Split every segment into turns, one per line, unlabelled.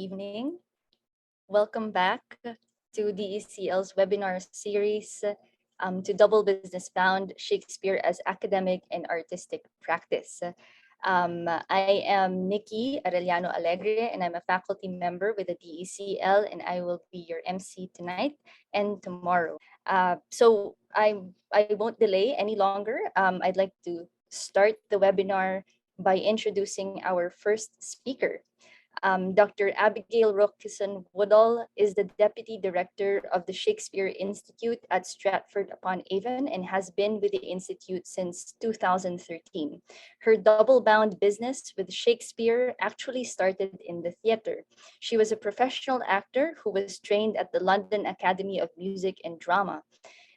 evening. Welcome back to DECL's webinar series to Double Business Bound, Shakespeare as Academic and Artistic Practice. I am Nikki Arellano Alegre, and I'm a faculty member with the DECL, and I will be your MC tonight and tomorrow. So I won't delay any longer. I'd like to start the webinar by introducing our first speaker. Dr. Abigail Rokison-Woodall is the Deputy Director of the Shakespeare Institute at Stratford-upon-Avon and has been with the Institute since 2013. Her double-bound business with Shakespeare actually started in the theater. She was a professional actor who was trained at the London Academy of Music and Drama.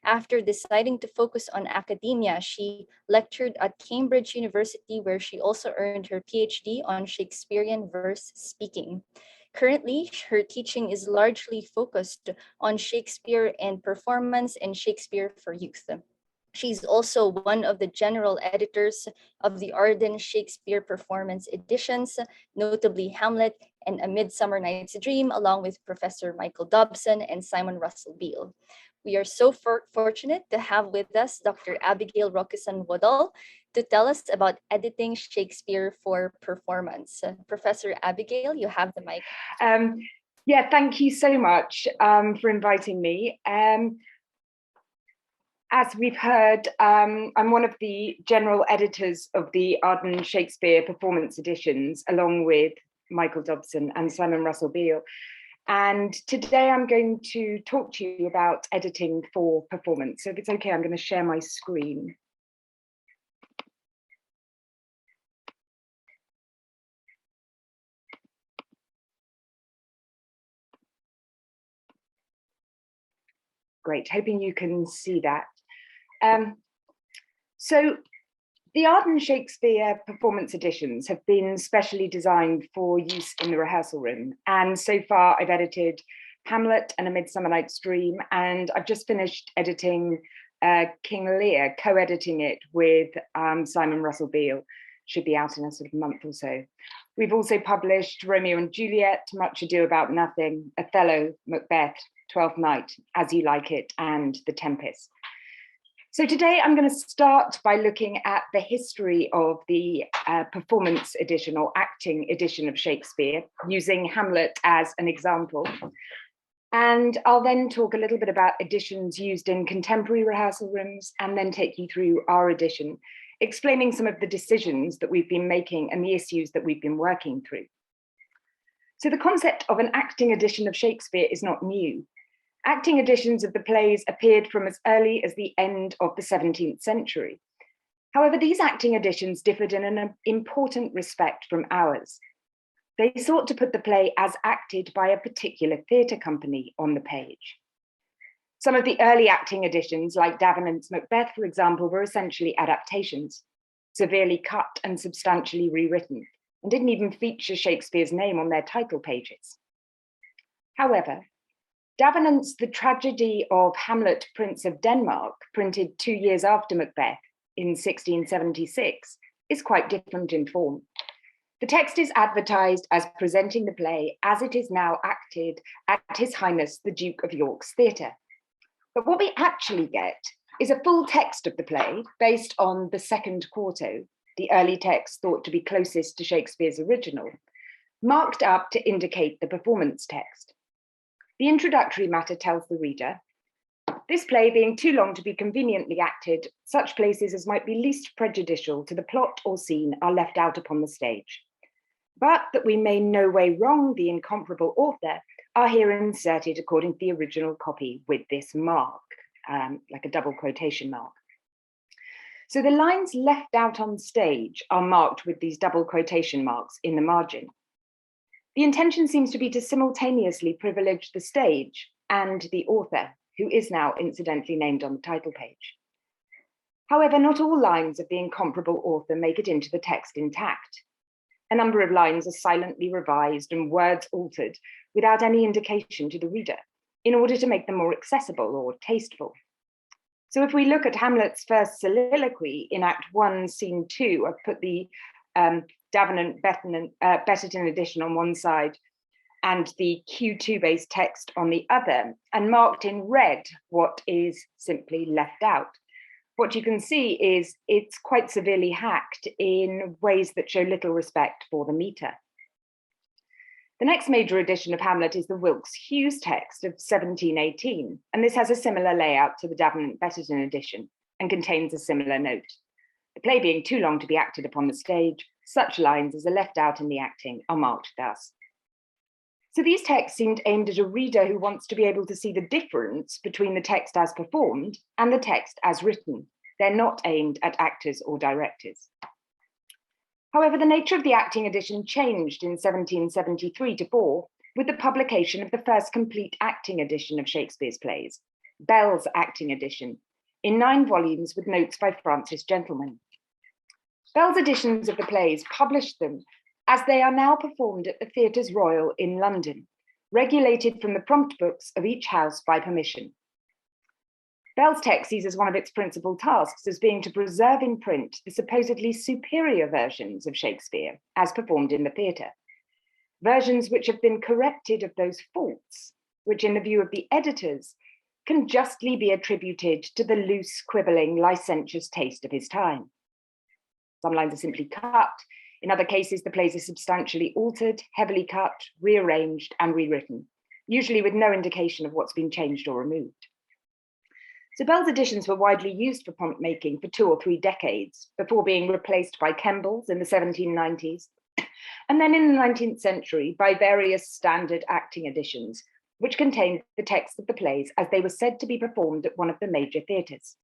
After deciding to focus on academia, she lectured at Cambridge University, where she also earned her PhD on Shakespearean verse speaking. Currently, her teaching is largely focused on Shakespeare and performance and Shakespeare for youth. She's also one of the general editors of the Arden Shakespeare Performance editions, notably Hamlet and A Midsummer Night's Dream, along with Professor Michael Dobson and Simon Russell Beale. We are so fortunate to have with us Dr. Abigail Rokison-Woodall to tell us about editing Shakespeare for performance. Professor Abigail, you have the mic.
Yeah, thank you so much for inviting me. As we've heard, I'm one of the general editors of the Arden Shakespeare Performance editions, along with Michael Dobson and Simon Russell Beale. And today I'm going to talk to you about editing for performance. So if it's okay, I'm going to share my screen. Great, hoping you can see that. So the Arden Shakespeare Performance editions have been specially designed for use in the rehearsal room. And so far I've edited Hamlet and A Midsummer Night's Dream, and I've just finished editing King Lear, co-editing it with Simon Russell Beale. Should be out in a sort of month or so. We've also published Romeo and Juliet, Much Ado About Nothing, Othello, Macbeth, Twelfth Night, As You Like It, and The Tempest. So today I'm going to start by looking at the history of the performance edition or acting edition of Shakespeare, using Hamlet as an example. And I'll then talk a little bit about editions used in contemporary rehearsal rooms, and then take you through our edition, explaining some of the decisions that we've been making and the issues that we've been working through. So the concept of an acting edition of Shakespeare is not new. Acting editions of the plays appeared from as early as the end of the 17th century. However, these acting editions differed in an important respect from ours. They sought to put the play as acted by a particular theatre company on the page. Some of the early acting editions, like Davenant's Macbeth, for example, were essentially adaptations, severely cut and substantially rewritten, and didn't even feature Shakespeare's name on their title pages. However, Davenant's The Tragedy of Hamlet, Prince of Denmark, printed 2 years after Macbeth in 1676, is quite different in form. The text is advertised as presenting the play as it is now acted at His Highness the Duke of York's theatre. But what we actually get is a full text of the play based on the second quarto, the early text thought to be closest to Shakespeare's original, marked up to indicate the performance text. The introductory matter tells the reader, this play being too long to be conveniently acted, such places as might be least prejudicial to the plot or scene are left out upon the stage. But that we may no way wrong the incomparable author, are here inserted according to the original copy with this mark, like a double quotation mark. So the lines left out on stage are marked with these double quotation marks in the margin. The intention seems to be to simultaneously privilege the stage and the author, who is now incidentally named on the title page. However, not all lines of the incomparable author make it into the text intact. A number of lines are silently revised and words altered without any indication to the reader, in order to make them more accessible or tasteful. So if we look at Hamlet's first soliloquy in Act 1, Scene 2, I've put the Davenant Betterton edition on one side, and the Q2-based text on the other, and marked in red what is simply left out. What you can see is it's quite severely hacked in ways that show little respect for the meter. The next major edition of Hamlet is the Wilkes-Hughes text of 1718, and this has a similar layout to the Davenant-Betterton edition and contains a similar note. The play being too long to be acted upon the stage, such lines as are left out in the acting are marked thus. So these texts seemed aimed at a reader who wants to be able to see the difference between the text as performed and the text as written. They're not aimed at actors or directors. However, the nature of the acting edition changed in 1773-4 with the publication of the first complete acting edition of Shakespeare's plays, Bell's acting edition, in 9 volumes with notes by Francis Gentleman. Bell's editions of the plays published them as they are now performed at the Theatres Royal in London, regulated from the prompt books of each house by permission. Bell's text sees as one of its principal tasks as being to preserve in print the supposedly superior versions of Shakespeare as performed in the theatre, versions which have been corrected of those faults, which in the view of the editors can justly be attributed to the loose, quibbling, licentious taste of his time. Some lines are simply cut. In other cases, the plays are substantially altered, heavily cut, rearranged, and rewritten, usually with no indication of what's been changed or removed. So Bell's editions were widely used for prompt making for 2 or 3 decades before being replaced by Kemble's in the 1790s, and then in the 19th century by various standard acting editions, which contained the text of the plays as they were said to be performed at one of the major theatres.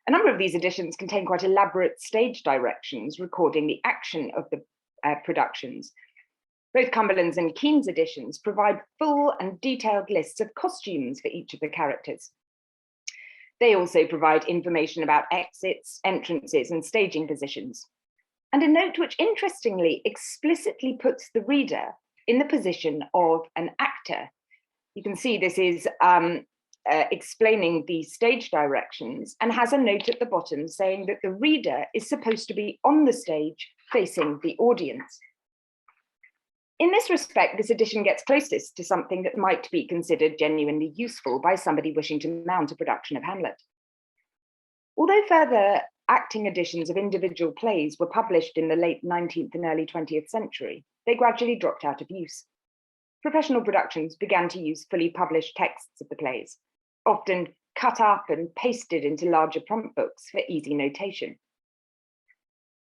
A number of these editions contain quite elaborate stage directions recording the action of the productions. Both Cumberland's and Keane's editions provide full and detailed lists of costumes for each of the characters. They also provide information about exits, entrances, and staging positions. And a note which interestingly explicitly puts the reader in the position of an actor. You can see this is explaining the stage directions and has a note at the bottom saying that the reader is supposed to be on the stage facing the audience. In this respect, this edition gets closest to something that might be considered genuinely useful by somebody wishing to mount a production of Hamlet. Although further acting editions of individual plays were published in the late 19th and early 20th century, they gradually dropped out of use. Professional productions began to use fully published texts of the plays, often cut up and pasted into larger prompt books for easy notation.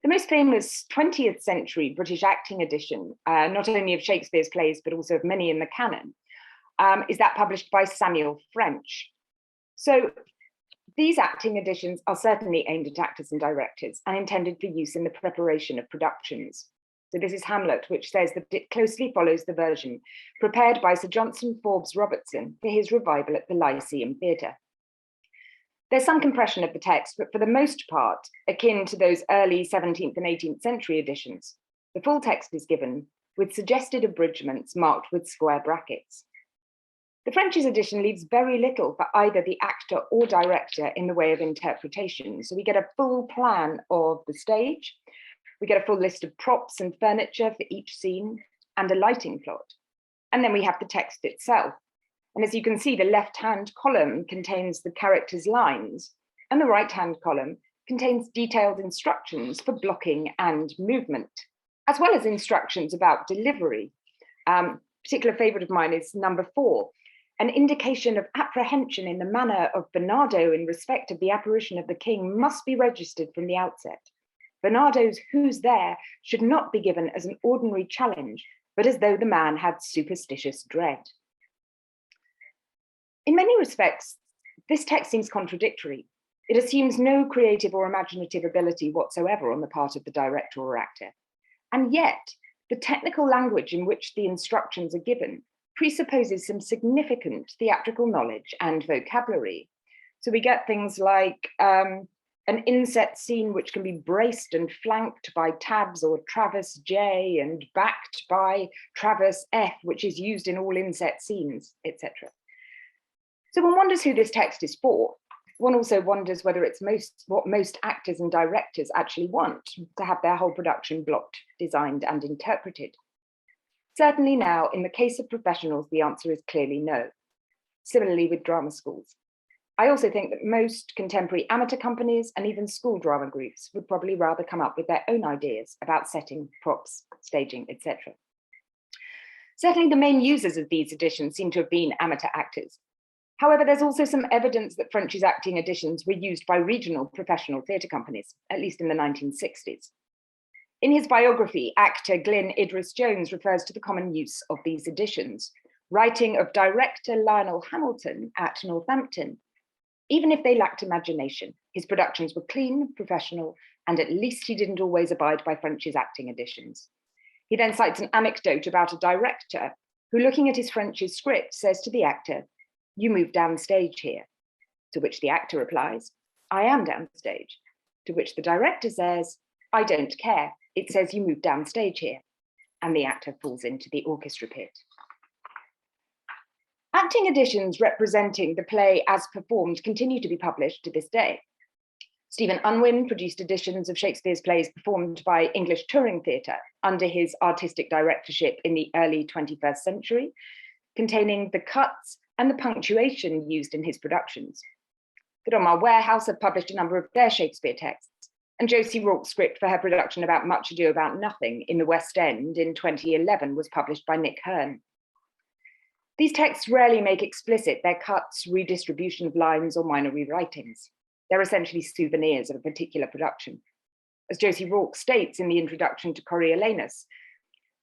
The most famous 20th century British acting edition, not only of Shakespeare's plays, but also of many in the canon, is that published by Samuel French. So these acting editions are certainly aimed at actors and directors and intended for use in the preparation of productions. So this is Hamlet, which says that it closely follows the version prepared by Sir Johnson Forbes Robertson for his revival at the Lyceum Theatre. There's some compression of the text, but for the most part, akin to those early 17th and 18th century editions, the full text is given with suggested abridgments marked with square brackets. The French's edition leaves very little for either the actor or director in the way of interpretation. So we get a full plan of the stage, we get a full list of props and furniture for each scene, and a lighting plot. And then we have the text itself. And as you can see, the left-hand column contains the characters' lines, and the right-hand column contains detailed instructions for blocking and movement, as well as instructions about delivery. Particular favourite of mine is number 4, an indication of apprehension in the manner of Bernardo in respect of the apparition of the king must be registered from the outset. Bernardo's "who's there" should not be given as an ordinary challenge, but as though the man had superstitious dread. In many respects, this text seems contradictory. It assumes no creative or imaginative ability whatsoever on the part of the director or actor. And yet, the technical language in which the instructions are given presupposes some significant theatrical knowledge and vocabulary. So we get things like an inset scene which can be braced and flanked by tabs or traverse J and backed by traverse F, which is used in all inset scenes, etc. So one wonders who this text is for. One also wonders whether it's what most actors and directors actually want, to have their whole production blocked, designed, and interpreted. Certainly now, in the case of professionals, the answer is clearly no. Similarly with drama schools. I also think that most contemporary amateur companies and even school drama groups would probably rather come up with their own ideas about setting, props, staging, etc. Certainly the main users of these editions seem to have been amateur actors. However, there's also some evidence that French's acting editions were used by regional professional theatre companies, at least in the 1960s. In his biography, actor Glyn Idris Jones refers to the common use of these editions, writing of director Lionel Hamilton at Northampton. Even if they lacked imagination, his productions were clean, professional, and at least he didn't always abide by French's acting editions. He then cites an anecdote about a director who, looking at his French's script, says to the actor, "You move downstage here." To which the actor replies, "I am downstage." To which the director says, "I don't care. It says you move downstage here." And the actor falls into the orchestra pit. Acting editions representing the play as performed continue to be published to this day. Stephen Unwin produced editions of Shakespeare's plays performed by English touring theatre under his artistic directorship in the early 21st century, containing the cuts and the punctuation used in his productions. The Drama Warehouse have published a number of their Shakespeare texts, and Josie Rourke's script for her production about Much Ado About Nothing in the West End in 2011 was published by Nick Hearn. These texts rarely make explicit their cuts, redistribution of lines, or minor rewritings. They're essentially souvenirs of a particular production. As Josie Rourke states in the introduction to Coriolanus,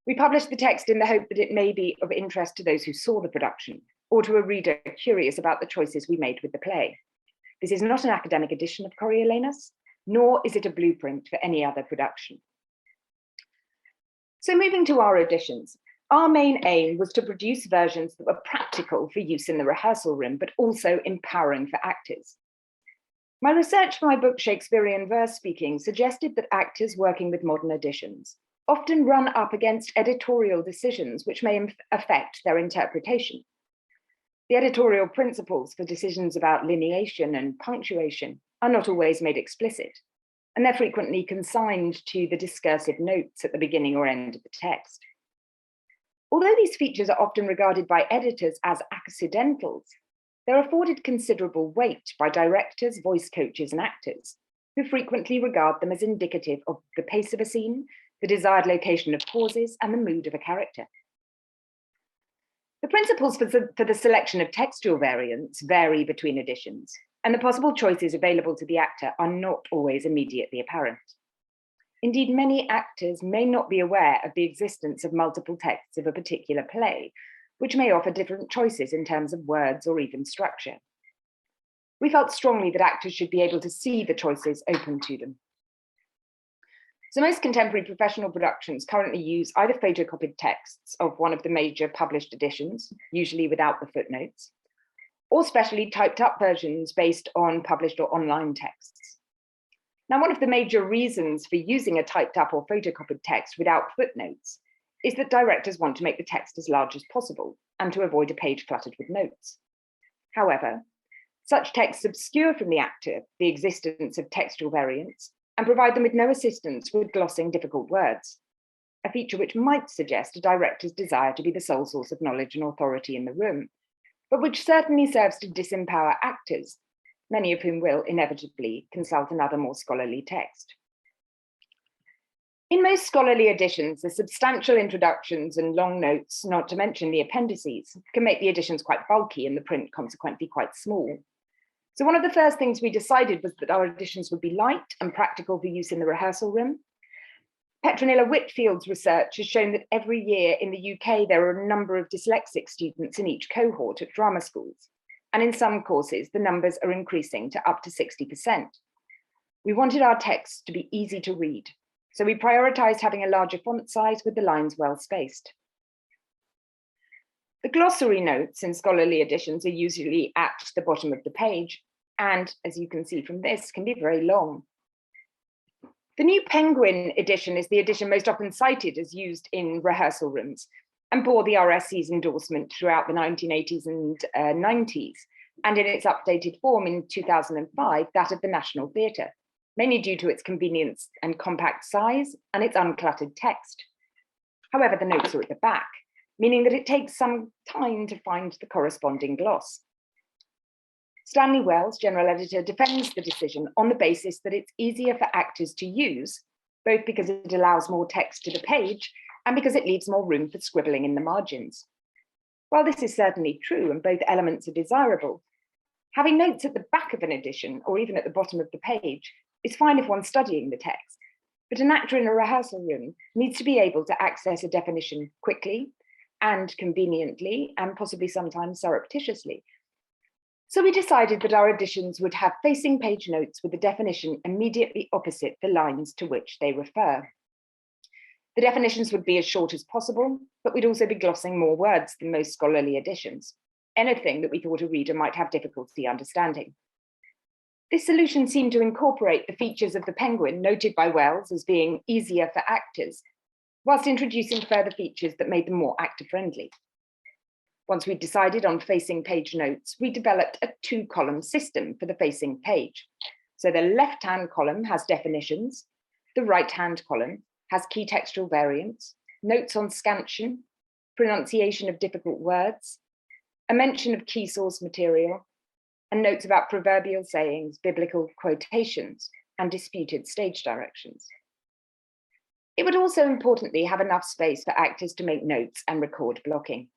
"We published the text in the hope that it may be of interest to those who saw the production, or to a reader curious about the choices we made with the play. This is not an academic edition of Coriolanus, nor is it a blueprint for any other production." So moving to our editions, our main aim was to produce versions that were practical for use in the rehearsal room, but also empowering for actors. My research for my book, Shakespearean Verse Speaking, suggested that actors working with modern editions often run up against editorial decisions which may affect their interpretation. The editorial principles for decisions about lineation and punctuation are not always made explicit, and they're frequently consigned to the discursive notes at the beginning or end of the text. Although these features are often regarded by editors as accidentals, they're afforded considerable weight by directors, voice coaches, and actors, who frequently regard them as indicative of the pace of a scene, the desired location of pauses, and the mood of a character. The principles for the selection of textual variants vary between editions, and the possible choices available to the actor are not always immediately apparent. Indeed, many actors may not be aware of the existence of multiple texts of a particular play, which may offer different choices in terms of words or even structure. We felt strongly that actors should be able to see the choices open to them. So most contemporary professional productions currently use either photocopied texts of one of the major published editions, usually without the footnotes, or specially typed up versions based on published or online texts. Now, one of the major reasons for using a typed up or photocopied text without footnotes is that directors want to make the text as large as possible and to avoid a page cluttered with notes. However, such texts obscure from the actor the existence of textual variants and provide them with no assistance with glossing difficult words, a feature which might suggest a director's desire to be the sole source of knowledge and authority in the room, but which certainly serves to disempower actors, many of whom will inevitably consult another more scholarly text. In most scholarly editions, the substantial introductions and long notes, not to mention the appendices, can make the editions quite bulky and the print consequently quite small. So one of the first things we decided was that our editions would be light and practical for use in the rehearsal room. Petronilla Whitfield's research has shown that every year in the UK, there are a number of dyslexic students in each cohort at drama schools. And in some courses, the numbers are increasing to up to 60%. We wanted our texts to be easy to read, so we prioritized having a larger font size with the lines well spaced. The glossary notes in scholarly editions are usually at the bottom of the page, and as you can see from this, can be very long. The New Penguin edition is the edition most often cited as used in rehearsal rooms and bore the RSC's endorsement throughout the 1980s and 90s, and in its updated form in 2005, that of the National Theatre, mainly due to its convenience and compact size and its uncluttered text. However, the notes are at the back, meaning that it takes some time to find the corresponding gloss. Stanley Wells, general editor, defends the decision on the basis that it's easier for actors to use, both because it allows more text to the page and because it leaves more room for scribbling in the margins. While this is certainly true and both elements are desirable, having notes at the back of an edition or even at the bottom of the page is fine if one's studying the text, but an actor in a rehearsal room needs to be able to access a definition quickly and conveniently and possibly sometimes surreptitiously. So we decided that our editions would have facing page notes with the definition immediately opposite the lines to which they refer. The definitions would be as short as possible, but we'd also be glossing more words than most scholarly editions, anything that we thought a reader might have difficulty understanding. This solution seemed to incorporate the features of the Penguin noted by Wells as being easier for actors, whilst introducing further features that made them more actor-friendly. Once we'd decided on facing page notes, we developed a two-column system for the facing page. So the left-hand column has definitions, the right-hand column has key textual variants, notes on scansion, pronunciation of difficult words, a mention of key source material, and notes about proverbial sayings, biblical quotations, and disputed stage directions. It would also importantly have enough space for actors to make notes and record blocking.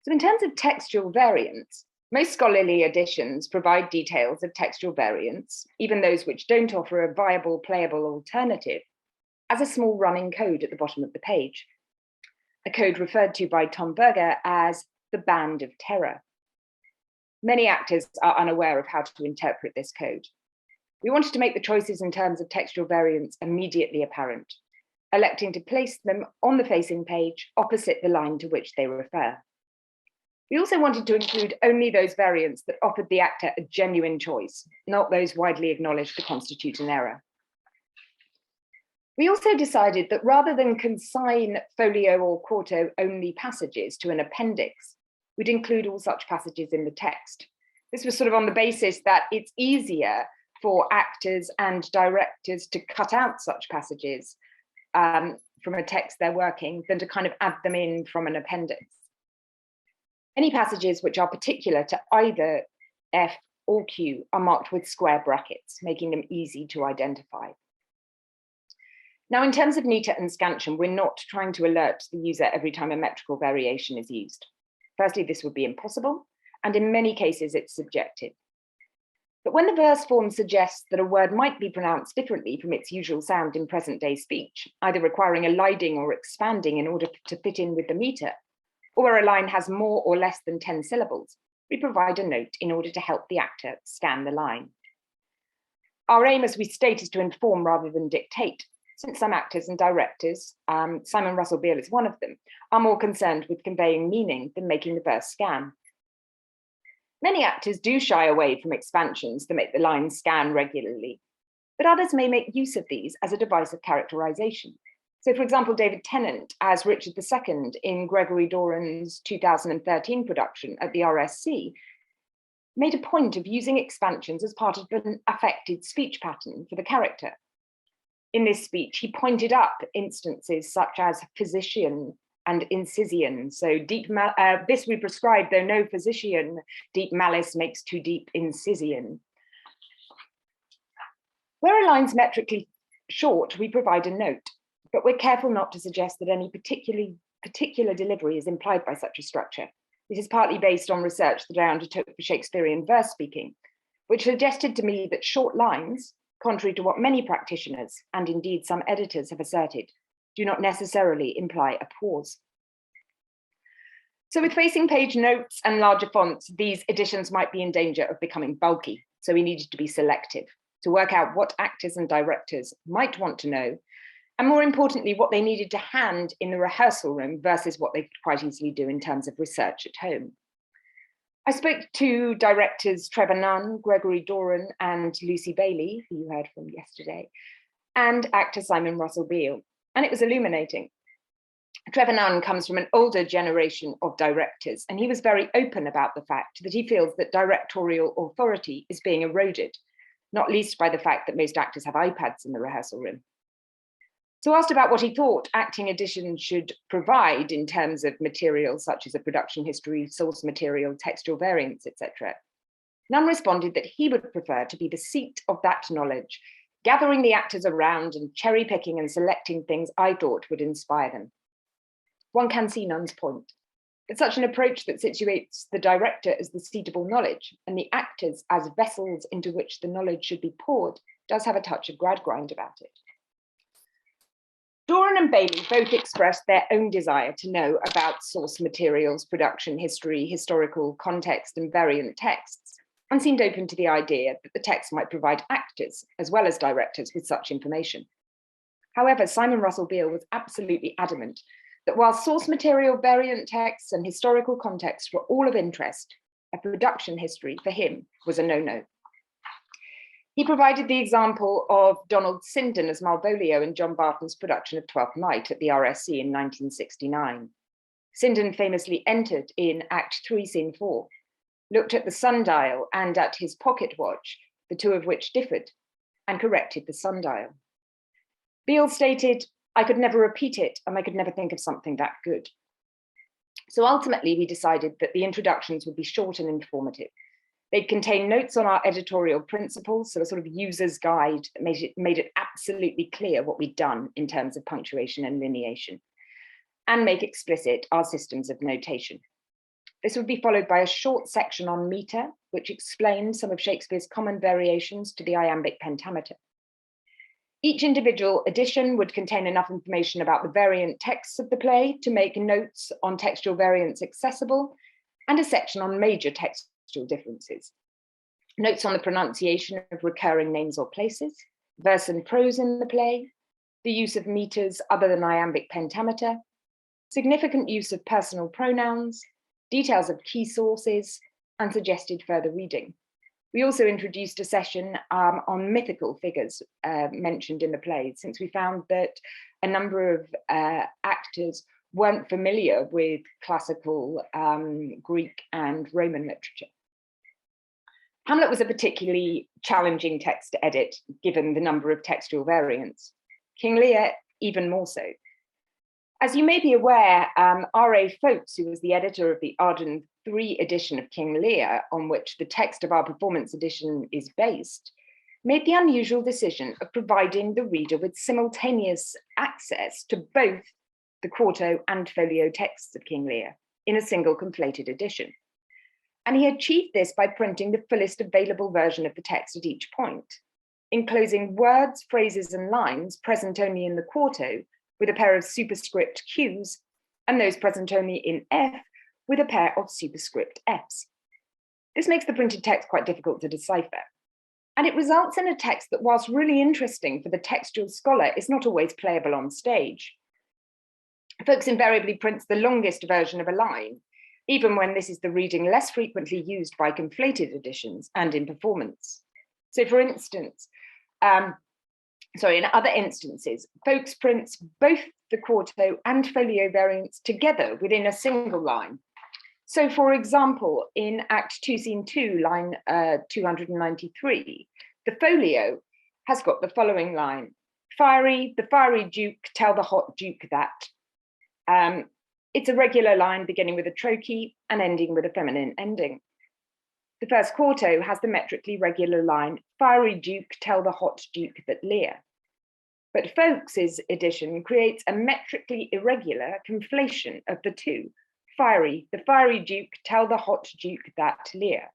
So in terms of textual variants, most scholarly editions provide details of textual variants, even those which don't offer a viable, playable alternative, as a small running code at the bottom of the page, a code referred to by Tom Berger as the Band of Terror. Many actors are unaware of how to interpret this code. We wanted to make the choices in terms of textual variants immediately apparent, electing to place them on the facing page opposite the line to which they refer. We also wanted to include only those variants that offered the actor a genuine choice, not those widely acknowledged to constitute an error. We also decided that rather than consign folio or quarto only passages to an appendix, we'd include all such passages in the text. This was sort of on the basis that it's easier for actors and directors to cut out such passages from a text they're working than to kind of add them in from an appendix. Any passages which are particular to either F or Q are marked with square brackets, making them easy to identify. Now, in terms of meter and scansion, we're not trying to alert the user every time a metrical variation is used. Firstly, this would be impossible, and in many cases, it's subjective. But when the verse form suggests that a word might be pronounced differently from its usual sound in present-day speech, either requiring eliding or expanding in order to fit in with the meter, or where a line has more or less than 10 syllables, we provide a note in order to help the actor scan the line. Our aim, as we state, is to inform rather than dictate, since some actors and directors, Simon Russell Beale is one of them, are more concerned with conveying meaning than making the verse scan. Many actors do shy away from expansions that make the lines scan regularly, but others may make use of these as a device of characterization. So, for example, David Tennant as Richard II in Gregory Doran's 2013 production at the RSC made a point of using expansions as part of an affected speech pattern for the character. In this speech, he pointed up instances such as physician and incision. So this we prescribe, though no physician, deep malice makes too deep incision. Where a line's metrically short, we provide a note, but we're careful not to suggest that any particular delivery is implied by such a structure. This is partly based on research that I undertook for Shakespearean verse speaking, which suggested to me that short lines, contrary to what many practitioners, and indeed some editors have asserted, do not necessarily imply a pause. So with facing page notes and larger fonts, these editions might be in danger of becoming bulky, so we needed to be selective to work out what actors and directors might want to know, and more importantly, what they needed to hand in the rehearsal room versus what they could quite easily do in terms of research at home. I spoke to directors Trevor Nunn, Gregory Doran, and Lucy Bailey, who you heard from yesterday, and actor Simon Russell Beale, and it was illuminating. Trevor Nunn comes from an older generation of directors, and he was very open about the fact that he feels that directorial authority is being eroded, not least by the fact that most actors have iPads in the rehearsal room. So asked about what he thought acting edition should provide in terms of materials such as a production history, source material, textual variants, etc., Nunn responded that he would prefer to be the seat of that knowledge, gathering the actors around and cherry picking and selecting things I thought would inspire them. One can see Nunn's point, that such an approach that situates the director as the seat of all knowledge and the actors as vessels into which the knowledge should be poured does have a touch of Gradgrind about it. Doran and Bailey both expressed their own desire to know about source materials, production history, historical context, and variant texts, and seemed open to the idea that the text might provide actors as well as directors with such information. However, Simon Russell Beale was absolutely adamant that while source material, variant texts, and historical context were all of interest, a production history for him was a no-no. He provided the example of Donald Sinden as Malvolio in John Barton's production of Twelfth Night at the RSC in 1969. Sinden famously entered in Act 3, Scene 4, looked at the sundial and at his pocket watch, the two of which differed, and corrected the sundial. Beale stated, "I could never repeat it, and I could never think of something that good." So ultimately, we decided that the introductions would be short and informative. They'd contain notes on our editorial principles, so a sort of user's guide that made it absolutely clear what we'd done in terms of punctuation and lineation, and make explicit our systems of notation. This would be followed by a short section on meter, which explained some of Shakespeare's common variations to the iambic pentameter. Each individual edition would contain enough information about the variant texts of the play to make notes on textual variants accessible, and a section on major textual differences. Notes on the pronunciation of recurring names or places, verse and prose in the play, the use of meters other than iambic pentameter, significant use of personal pronouns, details of key sources, and suggested further reading. We also introduced a session on mythical figures mentioned in the play, since we found that a number of actors weren't familiar with classical Greek and Roman literature. Hamlet was a particularly challenging text to edit, given the number of textual variants. King Lear, even more so. As you may be aware, R.A. Folks, who was the editor of the Arden III edition of King Lear, on which the text of our performance edition is based, made the unusual decision of providing the reader with simultaneous access to both the quarto and folio texts of King Lear in a single conflated edition. And he achieved this by printing the fullest available version of the text at each point, enclosing words, phrases, and lines present only in the quarto with a pair of superscript Qs, and those present only in F with a pair of superscript Fs. This makes the printed text quite difficult to decipher. And it results in a text that, whilst really interesting for the textual scholar, is not always playable on stage. Folks invariably prints the longest version of a line, even when this is the reading less frequently used by conflated editions and in performance. So for instance, in other instances, Folks prints both the quarto and folio variants together within a single line. So for example, in Act 2, Scene 2, line 293, the folio has got the following line: the fiery duke, tell the hot duke that. It's a regular line beginning with a trochee and ending with a feminine ending. The first quarto has the metrically regular line, fiery duke, tell the hot duke that Lear. But Folks's edition creates a metrically irregular conflation of the two. The fiery duke, tell the hot duke that Lear.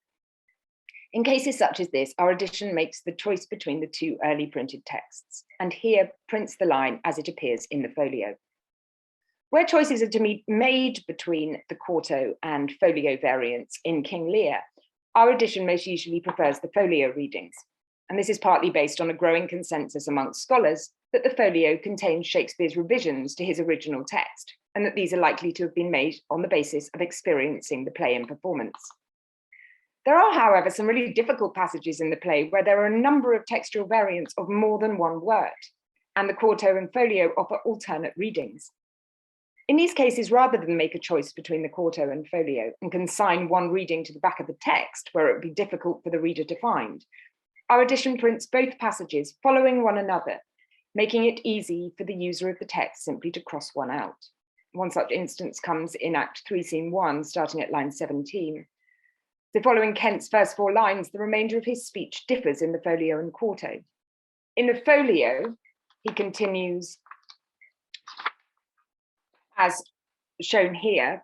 In cases such as this, our edition makes the choice between the two early printed texts, and here prints the line as it appears in the folio. Where choices are to be made between the quarto and folio variants in King Lear, our edition most usually prefers the folio readings. And this is partly based on a growing consensus amongst scholars that the folio contains Shakespeare's revisions to his original text, and that these are likely to have been made on the basis of experiencing the play in performance. There are, however, some really difficult passages in the play where there are a number of textual variants of more than one word, and the quarto and folio offer alternate readings. In these cases, rather than make a choice between the quarto and folio and consign one reading to the back of the text where it would be difficult for the reader to find, our edition prints both passages following one another making it easy for the user of the text simply to cross one out. One such instance comes in Act 3, Scene 1, starting at line 17. So following Kent's first 4 lines, the remainder of his speech differs in the folio and quarto. In the folio, he continues as shown here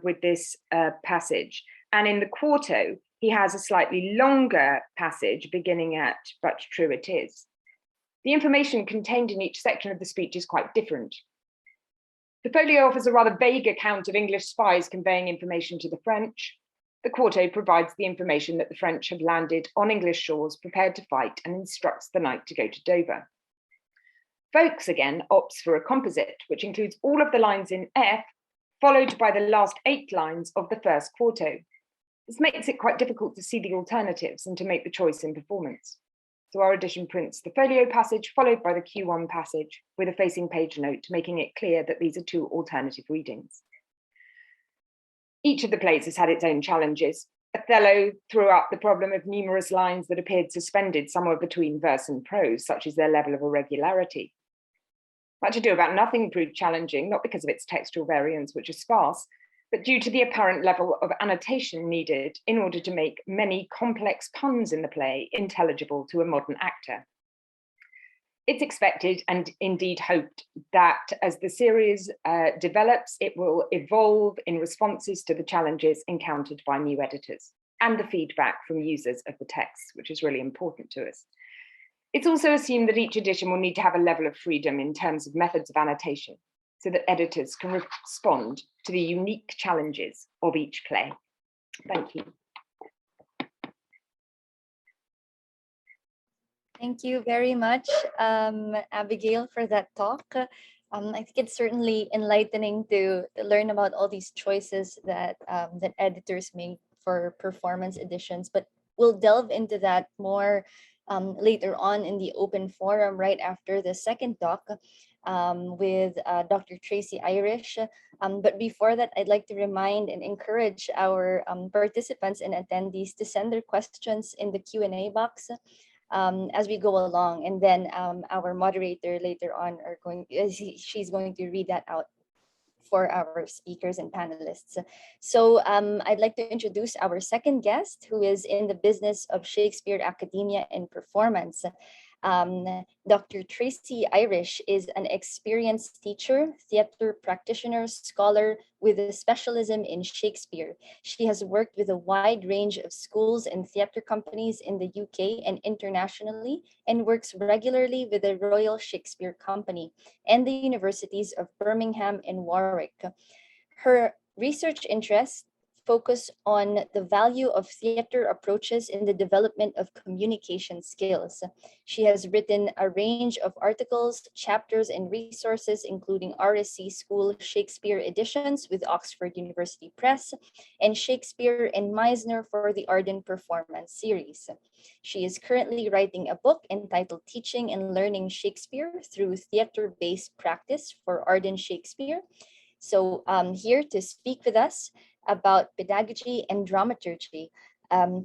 with this passage. And in the quarto, he has a slightly longer passage beginning at "but true it is." The information contained in each section of the speech is quite different. The folio offers a rather vague account of English spies conveying information to the French. The quarto provides the information that the French have landed on English shores, prepared to fight, and instructs the knight to go to Dover. Folkes again opts for a composite, which includes all of the lines in F, followed by the last 8 lines of the first quarto. This makes it quite difficult to see the alternatives and to make the choice in performance. So our edition prints the folio passage followed by the Q1 passage with a facing page note, making it clear that these are 2 alternative readings. Each of the plays has had its own challenges. Othello threw up the problem of numerous lines that appeared suspended somewhere between verse and prose, such as their level of irregularity. Much Ado About Nothing proved challenging, not because of its textual variants, which are sparse, but due to the apparent level of annotation needed in order to make many complex puns in the play intelligible to a modern actor. It's expected and indeed hoped that as the series develops, it will evolve in responses to the challenges encountered by new editors and the feedback from users of the text, which is really important to us. It's also assumed that each edition will need to have a level of freedom in terms of methods of annotation, so that editors can respond to the unique challenges of each play. Thank you.
Thank you very much, Abigail, for that talk. I think it's certainly enlightening to learn about all these choices that that editors make for performance editions, but we'll delve into that more later on in the open forum right after the second talk with Dr. Tracy Irish. But before that, I'd like to remind and encourage our participants and attendees to send their questions in the Q&A box as we go along. And then our moderator later on she's going to read that out for our speakers and panelists. So I'd like to introduce our second guest, who is in the business of Shakespeare academia and performance. Dr. Tracy Irish is an experienced teacher, theater practitioner, scholar with a specialism in Shakespeare. She has worked with a wide range of schools and theater companies in the UK and internationally, and works regularly with the Royal Shakespeare Company and the Universities of Birmingham and Warwick. Her research interests focus on the value of theater approaches in the development of communication skills. She has written a range of articles, chapters, and resources, including RSC School Shakespeare editions with Oxford University Press, and Shakespeare and Meisner for the Arden Performance series. She is currently writing a book entitled Teaching and Learning Shakespeare Through Theater-Based Practice for Arden Shakespeare. So here to speak with us about pedagogy and dramaturgy,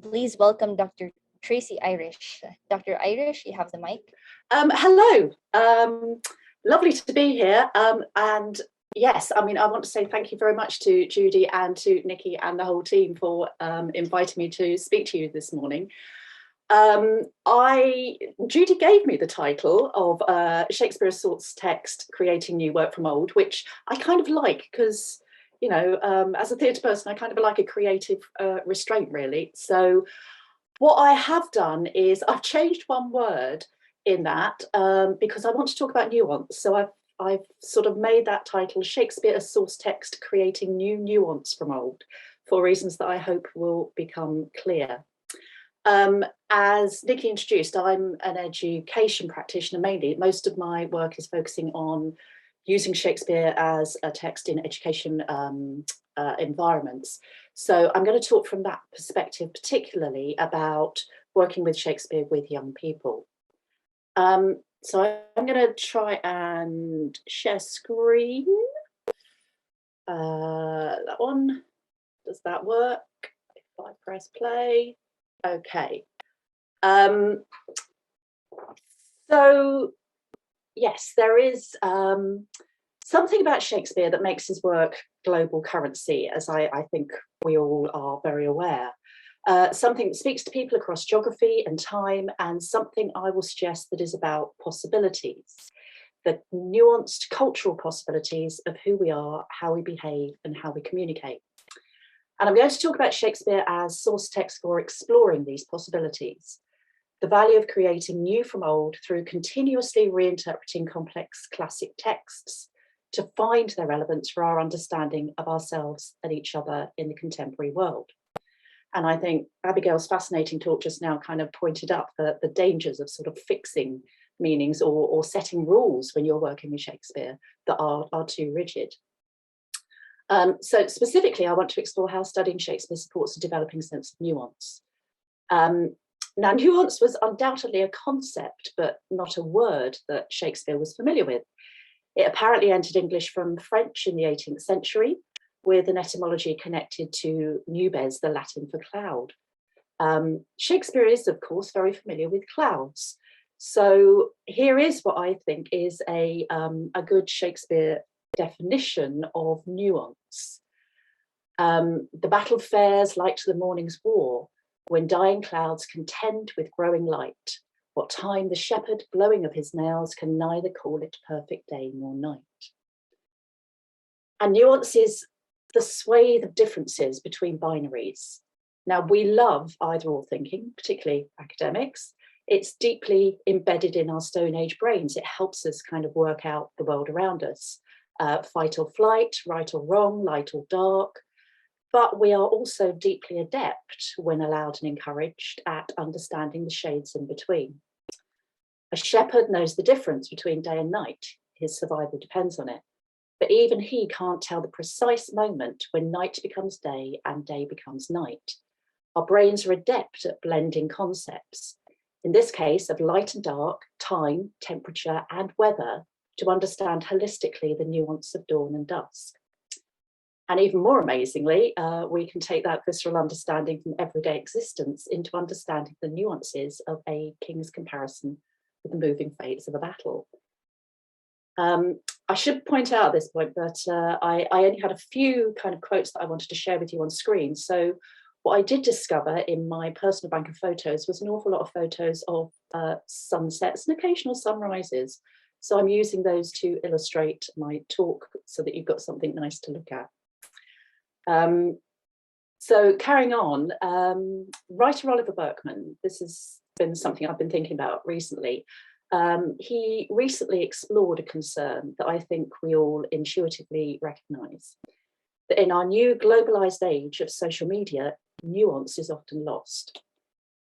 please welcome Dr. Tracy Irish. Dr. Irish, you have the mic.
Hello, lovely to be here. And yes, I mean, I want to say thank you very much to Judy and to Nikki and the whole team for inviting me to speak to you this morning. Judy gave me the title of Shakespeare source text, creating new work from old, which I kind of like because, you know, as a theatre person, I kind of like a creative restraint, really. So what I have done is I've changed one word in that because I want to talk about nuance. So I've sort of made that title Shakespeare as source text, creating new nuance from old, for reasons that I hope will become clear. As Nikki introduced, I'm an education practitioner mainly. Most of my work is focusing on using Shakespeare as a text in education environments. So I'm going to talk from that perspective, particularly about working with Shakespeare with young people. So I'm going to try and share screen. That one, does that work? If I press play. Okay. So yes, there is something about Shakespeare that makes his work global currency, as I think we all are very aware. Something that speaks to people across geography and time, and something I will suggest that is about possibilities, the nuanced cultural possibilities of who we are, how we behave, and how we communicate. And I'm going to talk about Shakespeare as source text for exploring these possibilities, the value of creating new from old through continuously reinterpreting complex classic texts to find their relevance for our understanding of ourselves and each other in the contemporary world. And I think Abigail's fascinating talk just now kind of pointed up the dangers of sort of fixing meanings or setting rules when you're working with Shakespeare that are too rigid. So specifically, I want to explore how studying Shakespeare supports a developing sense of nuance. Now, nuance was undoubtedly a concept, but not a word that Shakespeare was familiar with. It apparently entered English from French in the 18th century, with an etymology connected to nubes, the Latin for cloud. Shakespeare is, of course, very familiar with clouds. So here is what I think is a good Shakespeare definition of nuance. The battle fares like to the morning's war, when dying clouds contend with growing light. What time the shepherd, blowing of his nails, can neither call it perfect day nor night. And nuance is the swathe of differences between binaries. Now, we love either-or thinking, particularly academics. It's deeply embedded in our Stone Age brains. It helps us kind of work out the world around us. Fight or flight, right or wrong, light or dark. But we are also deeply adept, when allowed and encouraged, at understanding the shades in between. A shepherd knows the difference between day and night. His survival depends on it. But even he can't tell the precise moment when night becomes day and day becomes night. Our brains are adept at blending concepts, in this case of light and dark, time, temperature, and weather, to understand holistically the nuance of dawn and dusk. And even more amazingly, we can take that visceral understanding from everyday existence into understanding the nuances of a king's comparison with the moving fates of a battle. I should point out at this point that I only had a few kind of quotes that I wanted to share with you on screen. So what I did discover in my personal bank of photos was an awful lot of photos of sunsets and occasional sunrises. So I'm using those to illustrate my talk so that you've got something nice to look at. So carrying on, writer Oliver Burkeman, this has been something I've been thinking about recently. He recently explored a concern that I think we all intuitively recognise, that in our new globalised age of social media, nuance is often lost.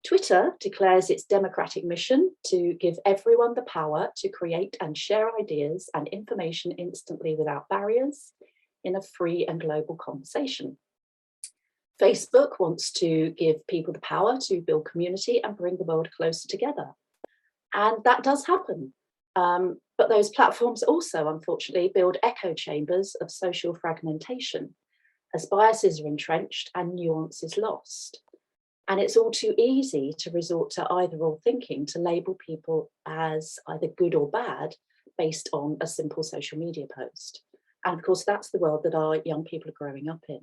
Twitter declares its democratic mission to give everyone the power to create and share ideas and information instantly without barriers in a free and global conversation. Facebook wants to give people the power to build community and bring the world closer together. And that does happen. But those platforms also, unfortunately, build echo chambers of social fragmentation as biases are entrenched and nuance is lost. And it's all too easy to resort to either-or thinking to label people as either good or bad based on a simple social media post. And of course, that's the world that our young people are growing up in.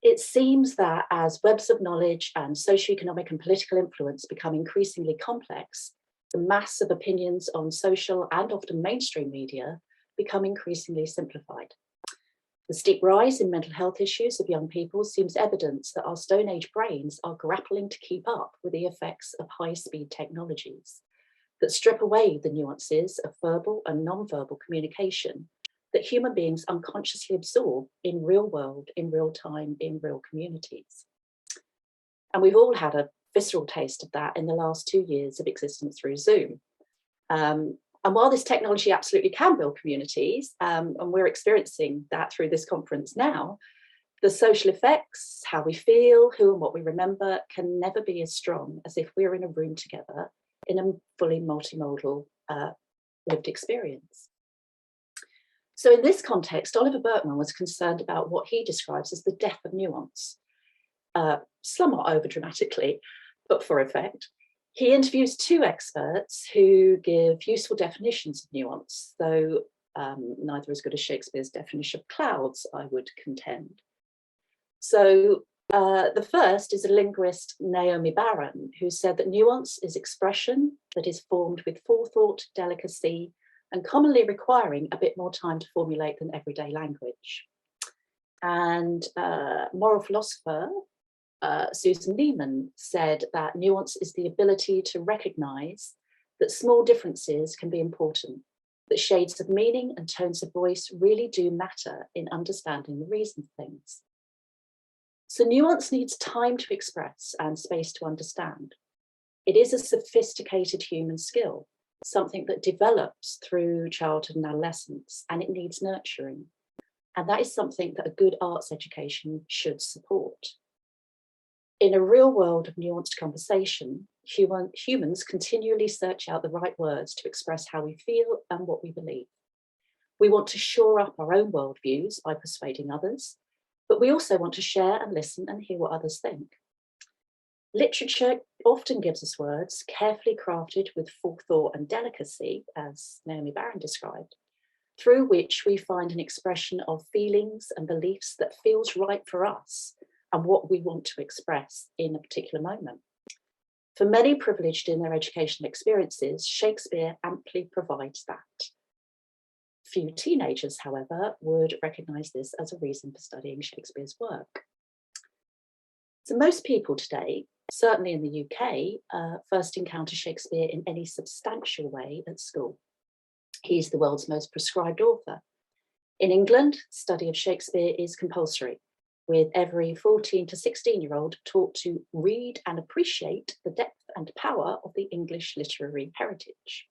It seems that as webs of knowledge and socioeconomic and political influence become increasingly complex, the mass of opinions on social and often mainstream media become increasingly simplified. The steep rise in mental health issues of young people seems evidence that our Stone Age brains are grappling to keep up with the effects of high-speed technologies that strip away the nuances of verbal and non-verbal communication that human beings unconsciously absorb in real world, in real time, in real communities. And we've all had a visceral taste of that in the last 2 years of existence through Zoom. And while this technology absolutely can build communities, and we're experiencing that through this conference now, the social effects, how we feel, who and what we remember, can never be as strong as if we're in a room together in a fully multimodal lived experience. So in this context, Oliver Burkeman was concerned about what he describes as the death of nuance, somewhat over dramatically, but for effect. He interviews two experts who give useful definitions of nuance, though neither as good as Shakespeare's definition of clouds, I would contend. So the first is a linguist, Naomi Barron, who said that nuance is expression that is formed with forethought, delicacy, and commonly requiring a bit more time to formulate than everyday language. And moral philosopher Susan Diliman said that nuance is the ability to recognise that small differences can be important, that shades of meaning and tones of voice really do matter in understanding the reason for things. So nuance needs time to express and space to understand. It is a sophisticated human skill, something that develops through childhood and adolescence, and it needs nurturing. And that is something that a good arts education should support. In a real world of nuanced conversation, humans continually search out the right words to express how we feel and what we believe. We want to shore up our own worldviews by persuading others, but we also want to share and listen and hear what others think. Literature often gives us words carefully crafted with forethought and delicacy, as Naomi Barron described, through which we find an expression of feelings and beliefs that feels right for us and what we want to express in a particular moment. For many privileged in their educational experiences, Shakespeare amply provides that. Few teenagers, however, would recognise this as a reason for studying Shakespeare's work. So most people today, certainly in the UK, first encounter Shakespeare in any substantial way at school. He's the world's most prescribed author. In England, study of Shakespeare is compulsory, with every 14 to 16-year-old taught to read and appreciate the depth and power of the English literary heritage.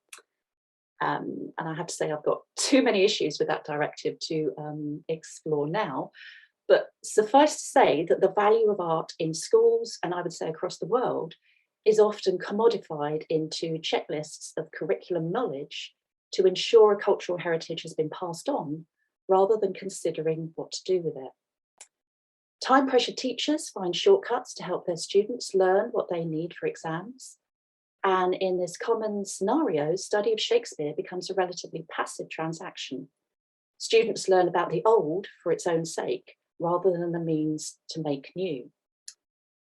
And I have to say I've got too many issues with that directive to explore now, but suffice to say that the value of art in schools, and I would say across the world, is often commodified into checklists of curriculum knowledge to ensure a cultural heritage has been passed on, rather than considering what to do with it. Time-pressured teachers find shortcuts to help their students learn what they need for exams. And in this common scenario, study of Shakespeare becomes a relatively passive transaction. Students learn about the old for its own sake, rather than the means to make new.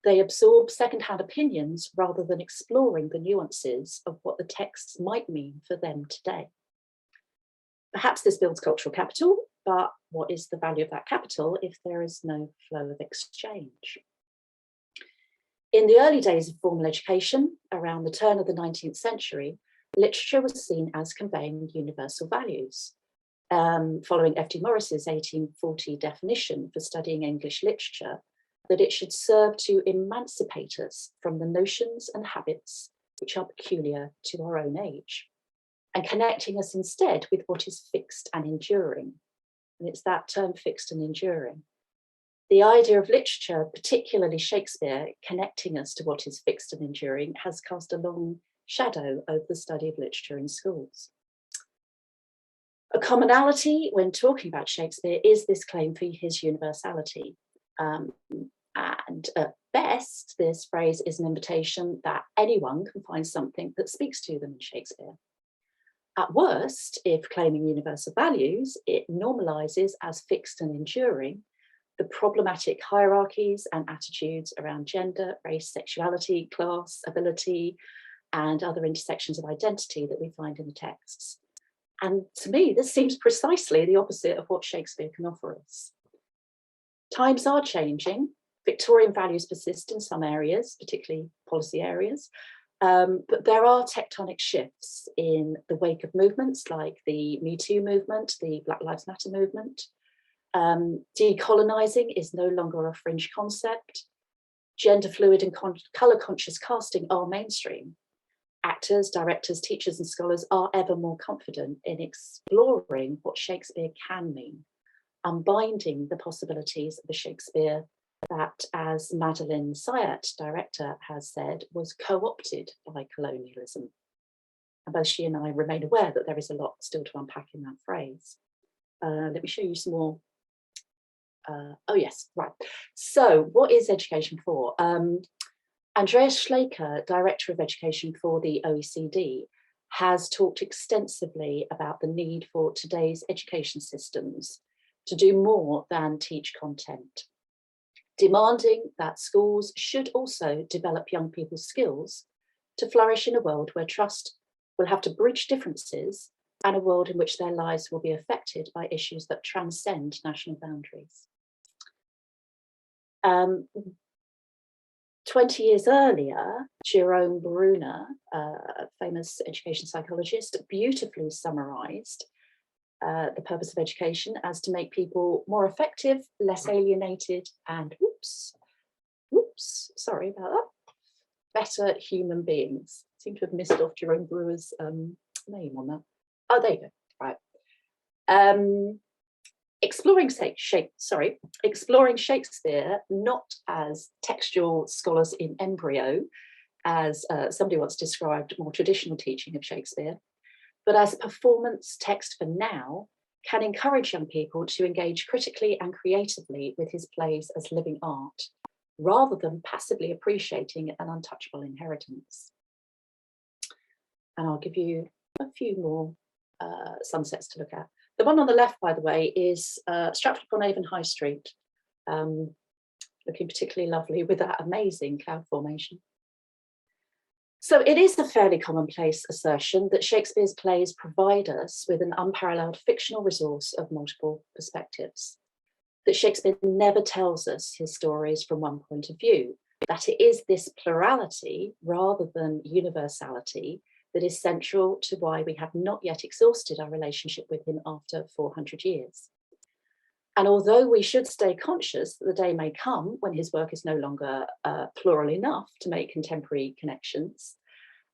They absorb second-hand opinions rather than exploring the nuances of what the texts might mean for them today. Perhaps this builds cultural capital, but what is the value of that capital if there is no flow of exchange? In the early days of formal education, around the turn of the 19th century, literature was seen as conveying universal values. Following F.T. Morris's 1840 definition for studying English literature, that it should serve to emancipate us from the notions and habits which are peculiar to our own age, and connecting us instead with what is fixed and enduring. And it's that term, fixed and enduring. The idea of literature, particularly Shakespeare, connecting us to what is fixed and enduring, has cast a long shadow over the study of literature in schools. A commonality when talking about Shakespeare is this claim for his universality. And at best, this phrase is an invitation that anyone can find something that speaks to them in Shakespeare. At worst, if claiming universal values, it normalises as fixed and enduring the problematic hierarchies and attitudes around gender, race, sexuality, class, ability, and other intersections of identity that we find in the texts. And to me, this seems precisely the opposite of what Shakespeare can offer us. Times are changing. Victorian values persist in some areas, particularly policy areas, but there are tectonic shifts in the wake of movements like the Me Too movement, the Black Lives Matter movement. Decolonising is no longer a fringe concept. Gender fluid and colour conscious casting are mainstream. Actors, directors, teachers and scholars are ever more confident in exploring what Shakespeare can mean, unbinding the possibilities of a Shakespeare that, as Madeline Syat, director, has said, was co-opted by colonialism. And both she and I remain aware that there is a lot still to unpack in that phrase. Let me show you some more. Oh yes, right. So what is education for? Andreas Schleicher, Director of Education for the OECD, has talked extensively about the need for today's education systems to do more than teach content, demanding that schools should also develop young people's skills to flourish in a world where trust will have to bridge differences and a world in which their lives will be affected by issues that transcend national boundaries. 20 years earlier, Jerome Bruner, a famous education psychologist, beautifully summarized the purpose of education as to make people more effective, less alienated, and sorry about that, better human beings. I seem to have missed off Jerome Bruner's name on that. Oh, there you go, right. Exploring Shakespeare, not as textual scholars in embryo, as somebody once described more traditional teaching of Shakespeare, but as performance text for now, can encourage young people to engage critically and creatively with his plays as living art, rather than passively appreciating an untouchable inheritance. And I'll give you a few more sunsets to look at. The one on the left, by the way, is Stratford-upon-Avon High Street, looking particularly lovely with that amazing cloud formation. So it is a fairly commonplace assertion that Shakespeare's plays provide us with an unparalleled fictional resource of multiple perspectives, that Shakespeare never tells us his stories from one point of view, that it is this plurality rather than universality that is central to why we have not yet exhausted our relationship with him after 400 years. And although we should stay conscious that the day may come when his work is no longer plural enough to make contemporary connections,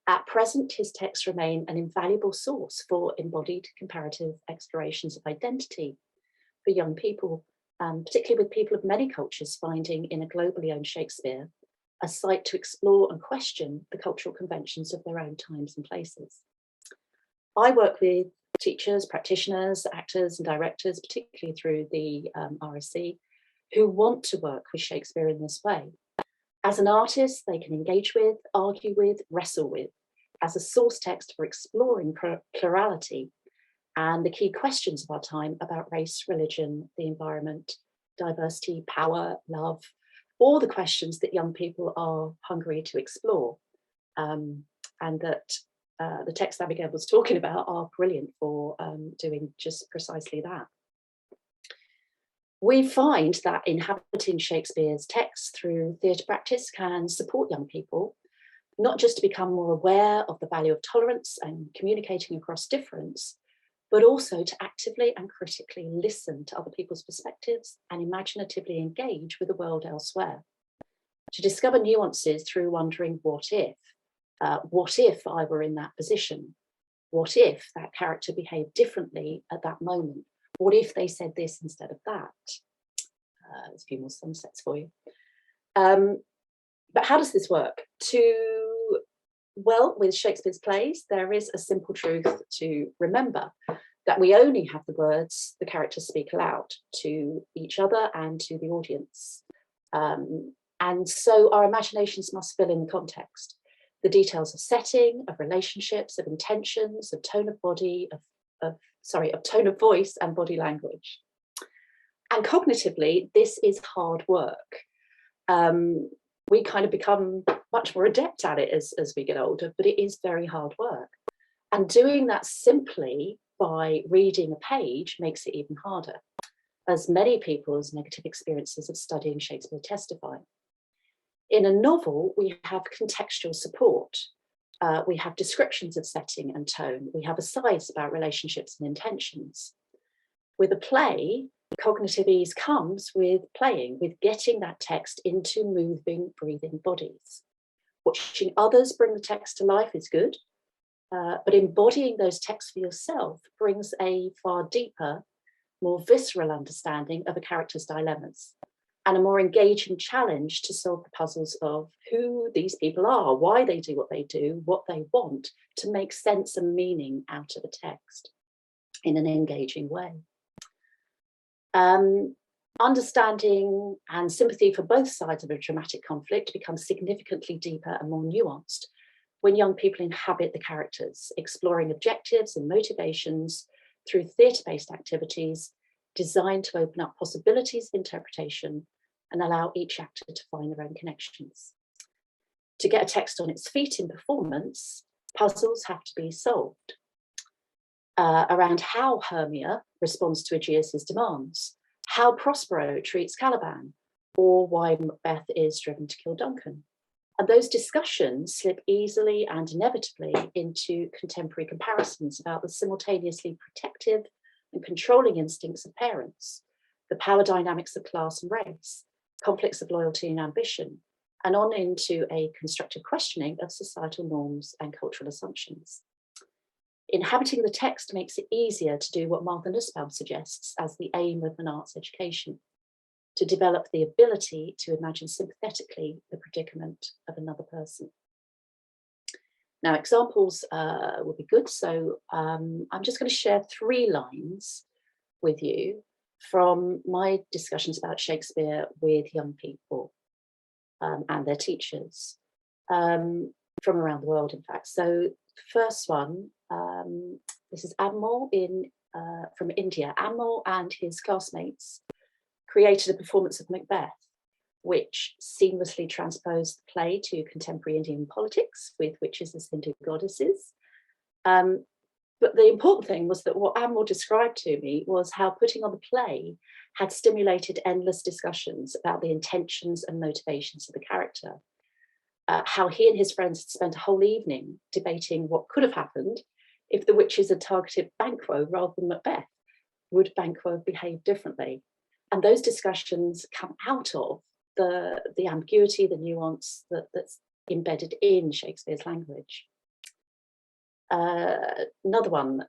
at present his texts remain an invaluable source for embodied comparative explorations of identity for young people, particularly with people of many cultures finding in a globally owned Shakespeare a site to explore and question the cultural conventions of their own times and places. I work with teachers, practitioners, actors and directors, particularly through the RSC, who want to work with Shakespeare in this way. As an artist, they can engage with, argue with, wrestle with, as a source text for exploring plurality and the key questions of our time about race, religion, the environment, diversity, power, love, all the questions that young people are hungry to explore, and that the text Abigail was talking about are brilliant for doing just precisely that. We find that inhabiting Shakespeare's text through theatre practice can support young people, not just to become more aware of the value of tolerance and communicating across difference, but also to actively and critically listen to other people's perspectives and imaginatively engage with the world elsewhere. To discover nuances through wondering, what if I were in that position? What if that character behaved differently at that moment? What if they said this instead of that? There's a few more sunsets for you. But how does this work? Well, with Shakespeare's plays, there is a simple truth to remember, that we only have the words the characters speak aloud to each other and to the audience. And so our imaginations must fill in the context, the details of setting, of relationships, of intentions, of tone of body, of tone of voice and body language. And cognitively, this is hard work. We kind of become much more adept at it as we get older, but it is very hard work. And doing that simply by reading a page makes it even harder, as many people's negative experiences of studying Shakespeare testify. In a novel, we have contextual support. We have descriptions of setting and tone. We have asides about relationships and intentions. With a play, cognitive ease comes with playing, with getting that text into moving, breathing bodies. Watching others bring the text to life is good, but embodying those texts for yourself brings a far deeper, more visceral understanding of a character's dilemmas and a more engaging challenge to solve the puzzles of who these people are, why they do what they do, what they want, to make sense and meaning out of a text in an engaging way. Understanding and sympathy for both sides of a dramatic conflict becomes significantly deeper and more nuanced when young people inhabit the characters, exploring objectives and motivations through theatre-based activities designed to open up possibilities of interpretation and allow each actor to find their own connections. To get a text on its feet in performance, puzzles have to be solved around how Hermia responds to Aegeus's demands, how Prospero treats Caliban, or why Macbeth is driven to kill Duncan. And those discussions slip easily and inevitably into contemporary comparisons about the simultaneously protective and controlling instincts of parents, the power dynamics of class and race, conflicts of loyalty and ambition, and on into a constructive questioning of societal norms and cultural assumptions. Inhabiting the text makes it easier to do what Martha Nussbaum suggests as the aim of an arts education, to develop the ability to imagine sympathetically the predicament of another person. Now, examples would be good. So I'm just going to share 3 lines with you from my discussions about Shakespeare with young people and their teachers from around the world, in fact. So first one, this is Admiral from India. Admiral and his classmates created a performance of Macbeth, which seamlessly transposed the play to contemporary Indian politics with witches as Hindu goddesses. But the important thing was that what Admiral described to me was how putting on the play had stimulated endless discussions about the intentions and motivations of the character. How he and his friends had spent a whole evening debating what could have happened if the witches had targeted Banquo rather than Macbeth. Would Banquo have behaved differently? And those discussions come out of the ambiguity, the nuance that's embedded in Shakespeare's language. Another one,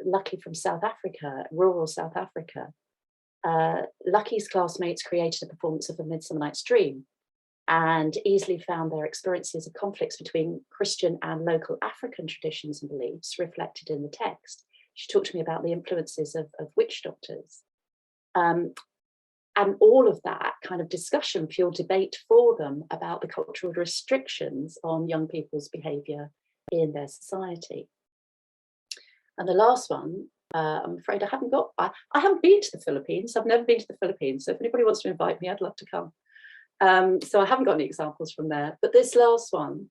Lucky from South Africa, rural South Africa. Lucky's classmates created a performance of A Midsummer Night's Dream and easily found their experiences of conflicts between Christian and local African traditions and beliefs reflected in the text. She talked to me about the influences of witch doctors. And all of that kind of discussion fueled debate for them about the cultural restrictions on young people's behaviour in their society. And the last one, I'm afraid I haven't been to the Philippines. I've never been to the Philippines. So if anybody wants to invite me, I'd love to come. So I haven't got any examples from there. But this last one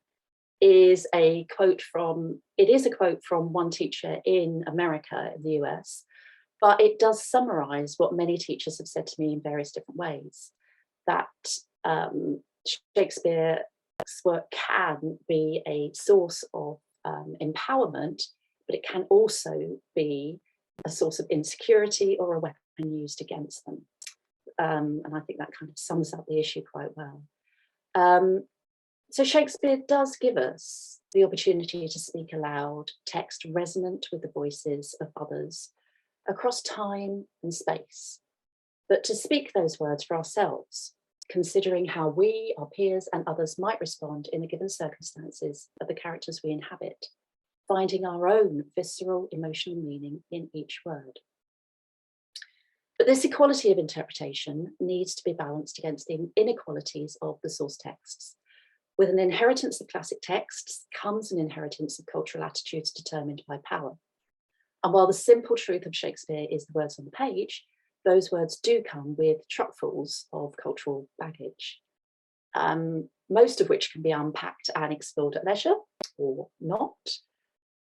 is a quote from one teacher in America, in the US, but it does summarise what many teachers have said to me in various different ways, that Shakespeare's work can be a source of empowerment, but it can also be a source of insecurity or a weapon used against them. And I think that kind of sums up the issue quite well. So Shakespeare does give us the opportunity to speak aloud, text resonant with the voices of others across time and space, but to speak those words for ourselves, considering how we, our peers and others might respond in the given circumstances of the characters we inhabit, finding our own visceral emotional meaning in each word. But this equality of interpretation needs to be balanced against the inequalities of the source texts. With an inheritance of classic texts comes an inheritance of cultural attitudes determined by power. And while the simple truth of Shakespeare is the words on the page, those words do come with truckfuls of cultural baggage, most of which can be unpacked and explored at leisure or not,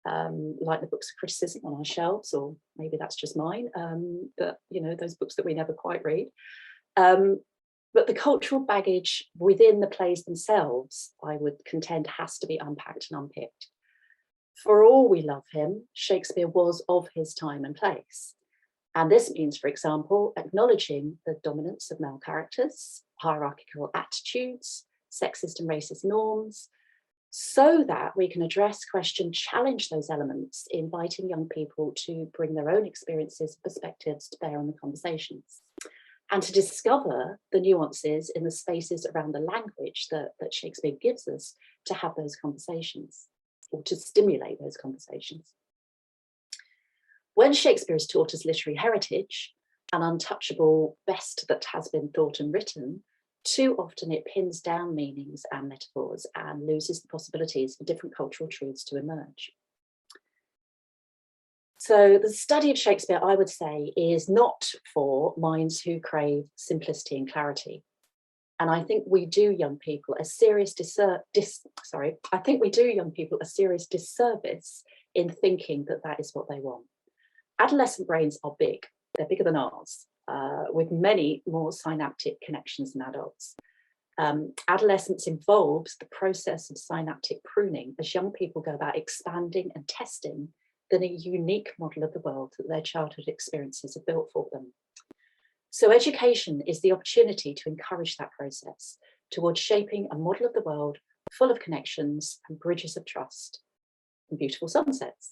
like the books of criticism on our shelves, or maybe that's just mine, but those books that we never quite read. But the cultural baggage within the plays themselves, I would contend, has to be unpacked and unpicked. For all we love him, Shakespeare was of his time and place. And this means, for example, acknowledging the dominance of male characters, hierarchical attitudes, sexist and racist norms, so that we can address, question, challenge those elements, inviting young people to bring their own experiences, perspectives to bear on the conversations, and to discover the nuances in the spaces around the language that Shakespeare gives us to have those conversations, or to stimulate those conversations. When Shakespeare is taught as literary heritage, an untouchable best that has been thought and written, too often it pins down meanings and metaphors and loses the possibilities for different cultural truths to emerge. So the study of Shakespeare, I would say, is not for minds who crave simplicity and clarity. And I think we do young people a serious disservice in thinking that that is what they want. Adolescent brains are big. They're bigger than ours, with many more synaptic connections than adults. Adolescence involves the process of synaptic pruning as young people go about expanding and testing the unique model of the world that their childhood experiences have built for them. So education is the opportunity to encourage that process towards shaping a model of the world full of connections and bridges of trust and beautiful sunsets.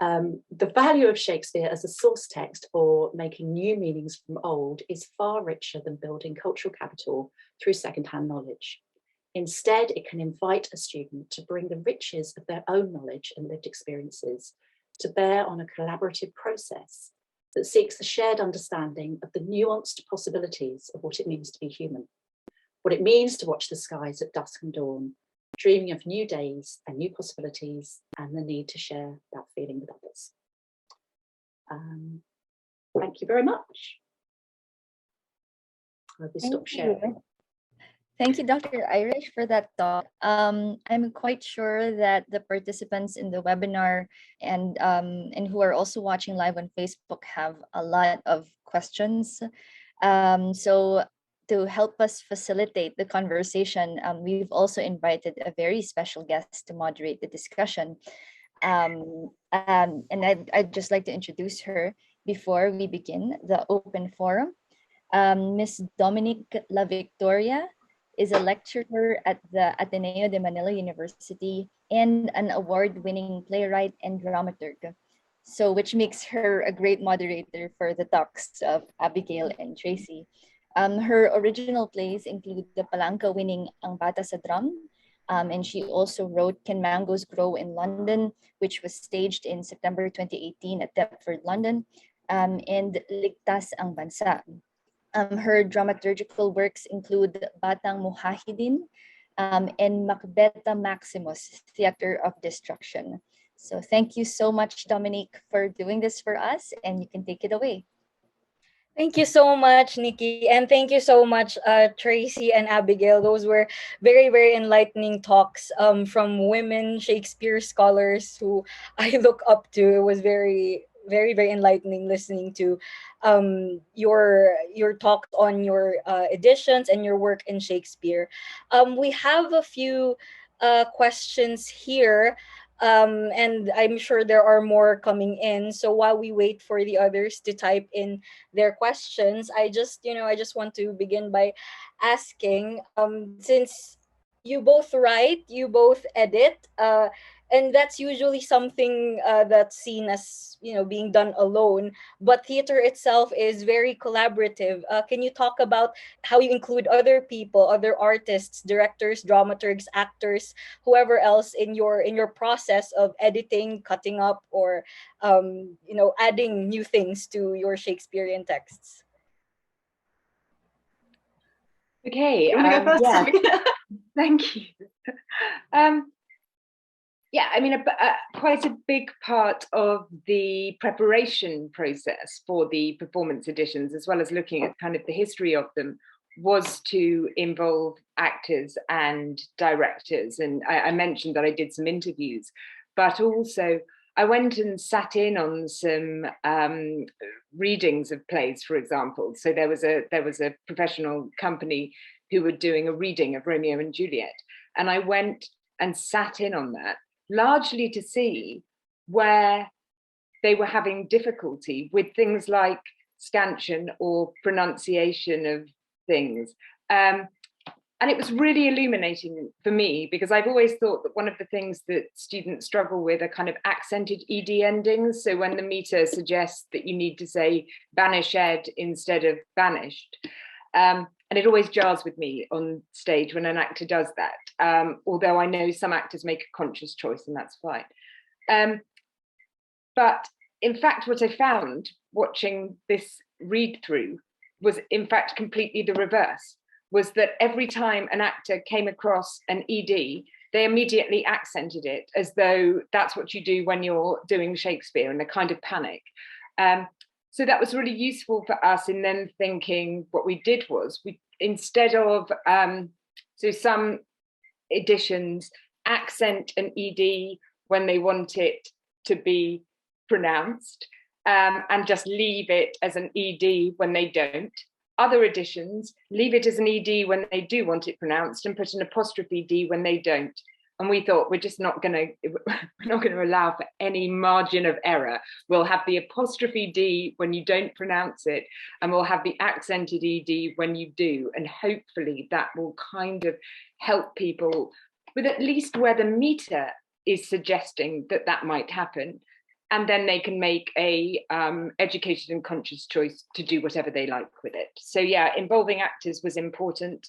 The value of Shakespeare as a source text for making new meanings from old is far richer than building cultural capital through secondhand knowledge. Instead, it can invite a student to bring the riches of their own knowledge and lived experiences to bear on a collaborative process that seeks a shared understanding of the nuanced possibilities of what it means to be human, what it means to watch the skies at dusk and dawn, dreaming of new days and new possibilities, and the need to share that feeling with others. Thank you very much. I will stop sharing.
Thank you, Dr. Irish, for that talk. I'm quite sure that the participants in the webinar and who are also watching live on Facebook have a lot of questions. So to help us facilitate the conversation, we've also invited a very special guest to moderate the discussion. And I'd just like to introduce her before we begin the open forum. Ms. Dominique La Victoria is a lecturer at the Ateneo de Manila University and an award-winning playwright and dramaturg. So which makes her a great moderator for the talks of Abigail and Tracy. Her original plays include the Palanca-winning Ang Bata sa Drum, and she also wrote Can Mangoes Grow in London, which was staged in September 2018 at Deptford, London, and Ligtas ang Bansa. Her dramaturgical works include Batang Mujahidin and Macbeta Maximus, Theater of Destruction. So thank you so much, Dominique, for doing this for us, and you can take it away.
Thank you so much, Nikki. And thank you so much, Tracy and Abigail. Those were very, very enlightening talks from women Shakespeare scholars who I look up to. It was very, very, very enlightening listening to your talks on your editions and your work in Shakespeare. We have a few questions here. And I'm sure there are more coming in. So while we wait for the others to type in their questions, I just want to begin by asking, since you both write, you both edit, and that's usually something that's seen as being done alone, but theater itself is very collaborative. Can you talk about how you include other people, other artists, directors, dramaturgs, actors, whoever else in your process of editing, cutting up, or adding new things to your Shakespearean texts?
Okay. Thank you. Yeah, I mean, quite a big part of the preparation process for the performance editions, as well as looking at kind of the history of them, was to involve actors and directors. And I mentioned that I did some interviews, but also I went and sat in on some readings of plays, for example. So there was a professional company who were doing a reading of Romeo and Juliet, and I went and sat in on that, largely to see where they were having difficulty with things like scansion or pronunciation of things. And it was really illuminating for me, because I've always thought that one of the things that students struggle with are kind of accented ED endings. So when the meter suggests that you need to say banished instead of banished. And it always jars with me on stage when an actor does that, although I know some actors make a conscious choice and that's fine. But in fact, what I found watching this read through was in fact completely the reverse, was that every time an actor came across an ED, they immediately accented it as though that's what you do when you're doing Shakespeare, in a kind of panic. So that was really useful for us in then thinking. What we did was, we, instead of, so some editions accent an ED when they want it to be pronounced, and just leave it as an ED when they don't. Other editions leave it as an ED when they do want it pronounced and put an apostrophe D when they don't. And we thought, we're not going to allow for any margin of error. We'll have the apostrophe D when you don't pronounce it, and we'll have the accented ED when you do. And hopefully that will kind of help people with at least where the meter is suggesting that that might happen. And then they can make a educated and conscious choice to do whatever they like with it. So yeah, involving actors was important.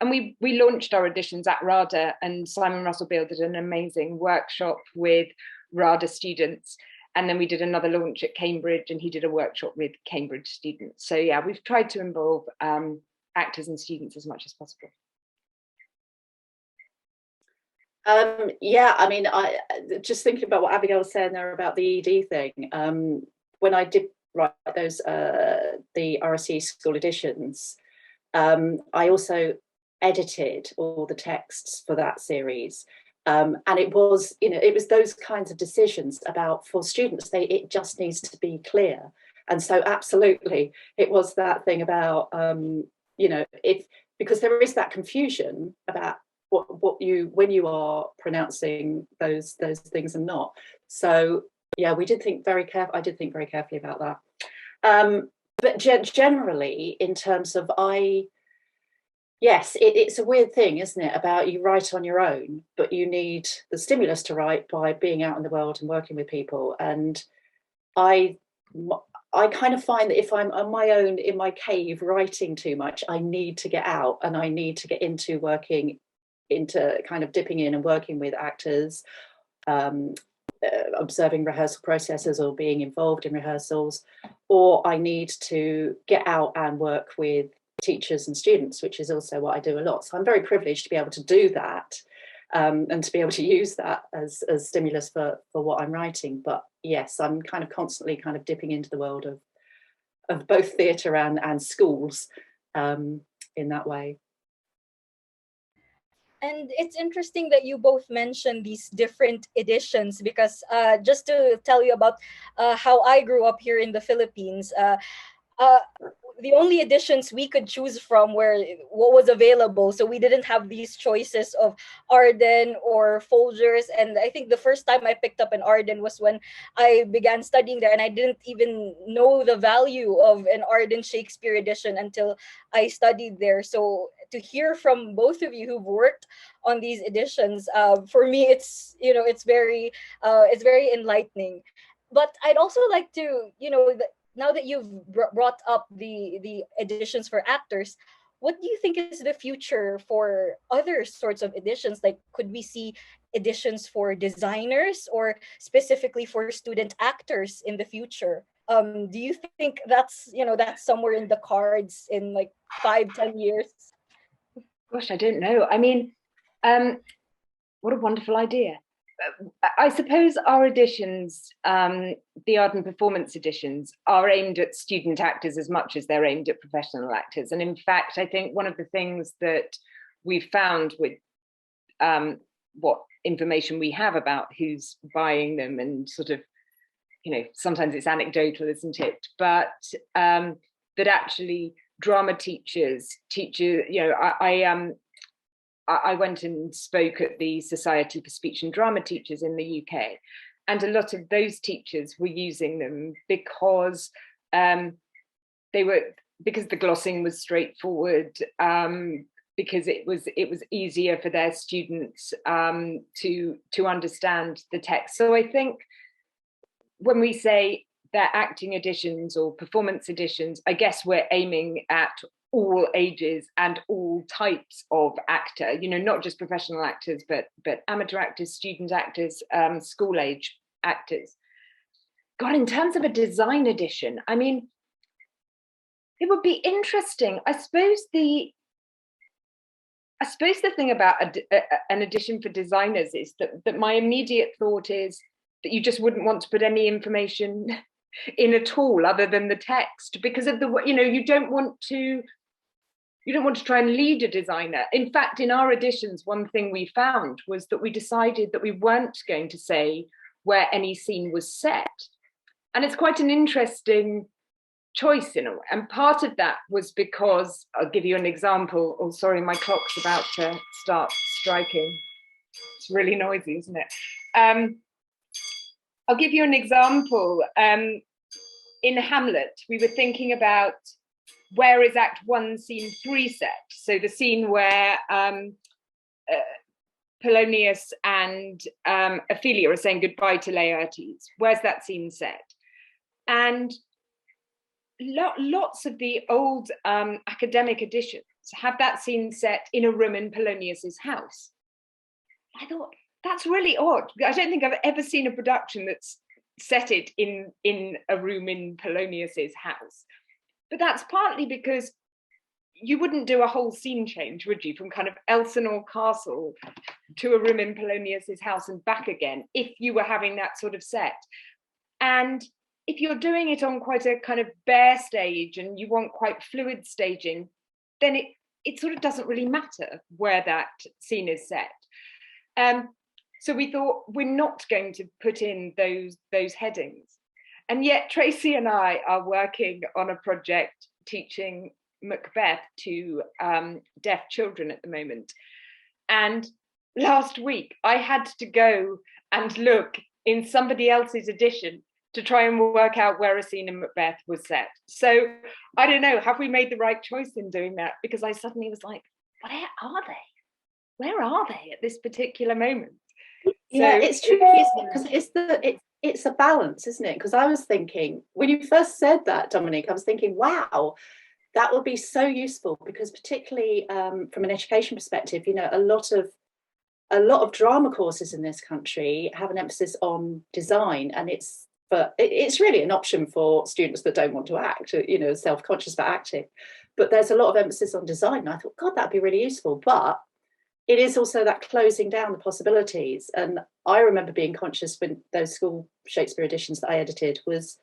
And we launched our editions at RADA, and Simon Russell Beale did an amazing workshop with RADA students. And then we did another launch at Cambridge, and he did a workshop with Cambridge students. So yeah, we've tried to involve actors and students as much as possible.
Yeah, I mean, I just thinking about what Abigail was saying there about the ED thing. When I did write those the RSC school editions, I also edited all the texts for that series, and it was, you know, it was those kinds of decisions about, for students, it just needs to be clear. And so absolutely, it was that thing about, you know, because there is that confusion about what you, when you are pronouncing those things and not. So yeah, we did think very carefully. I did think very carefully about that. But generally, in terms of yes, it's a weird thing, isn't it? About, you write on your own, but you need the stimulus to write by being out in the world and working with people. And I kind of find that if I'm on my own in my cave writing too much, I need to get out, and I need to get into working, into kind of dipping in and working with actors, observing rehearsal processes or being involved in rehearsals, or I need to get out and work with teachers and students, which is also what I do a lot. So I'm very privileged to be able to do that, and to be able to use that as stimulus for what I'm writing. But yes, I'm kind of constantly kind of dipping into the world of both theatre and schools in that way.
And it's interesting that you both mentioned these different editions, because just to tell you about how I grew up here in the Philippines, the only editions we could choose from were what was available. So we didn't have these choices of Arden or Folgers. And I think the first time I picked up an Arden was when I began studying there, and I didn't even know the value of an Arden Shakespeare edition until I studied there. So to hear from both of you who've worked on these editions, for me, it's, you know, it's very enlightening. But I'd also like to, you know, now that you've brought up the editions for actors, what do you think is the future for other sorts of editions? Like, could we see editions for designers or specifically for student actors in the future? Do you think that's, you know, that's somewhere in the cards in like 5-10 years?
Gosh, I don't know. I mean, what a wonderful idea. I suppose our editions, the Arden Performance editions, are aimed at student actors as much as they're aimed at professional actors. And in fact, I think one of the things that we've found with what information we have about who's buying them, and sort of, you know, sometimes it's anecdotal, isn't it? But that actually drama teachers, you know, I went and spoke at the Society for Speech and Drama Teachers in the UK, and a lot of those teachers were using them because because the glossing was straightforward, because it was easier for their students to understand the text. So I think when we say they're acting editions or performance editions, I guess we're aiming at all ages and all types of actor, you know, not just professional actors, but amateur actors, student actors, school age actors. God, in terms of a design edition, I mean, it would be interesting. I suppose the thing about an edition for designers is that my immediate thought is that you just wouldn't want to put any information in at all other than the text, because of the, you don't want to try and lead a designer. In fact, in our editions, one thing we found was that we decided that we weren't going to say where any scene was set. And it's quite an interesting choice in a way. And part of that was because, I'll give you an example. Oh, sorry, my clock's about to start striking. It's really noisy, isn't it? I'll give you an example. In Hamlet, we were thinking about where is Act 1, Scene 3 set? So the scene where Polonius and Ophelia are saying goodbye to Laertes. Where's that scene set? And lots of the old academic editions have that scene set in a room in Polonius's house. I thought, that's really odd. I don't think I've ever seen a production that's set it in a room in Polonius's house. But that's partly because you wouldn't do a whole scene change, would you, from kind of Elsinore Castle to a room in Polonius's house and back again, if you were having that sort of set. And if you're doing it on quite a kind of bare stage and you want quite fluid staging, then it sort of doesn't really matter where that scene is set. So we thought, we're not going to put in those headings. And yet Tracy and I are working on a project teaching Macbeth to deaf children at the moment. And last week I had to go and look in somebody else's edition to try and work out where a scene in Macbeth was set. So I don't know, have we made the right choice in doing that? Because I suddenly was like, where are they? Where are they at this particular moment?
Yeah, so, it's tricky, isn't it? Because it's a balance, isn't it? Because I was thinking, when you first said that, Dominique, I was thinking, wow, that would be so useful, because particularly from an education perspective, a lot of drama courses in this country have an emphasis on design, and it's really an option for students that don't want to act, self-conscious about acting. But there's a lot of emphasis on design. And I thought, God, that'd be really useful. But it is also that closing down the possibilities. And I remember being conscious when those school Shakespeare editions that I edited was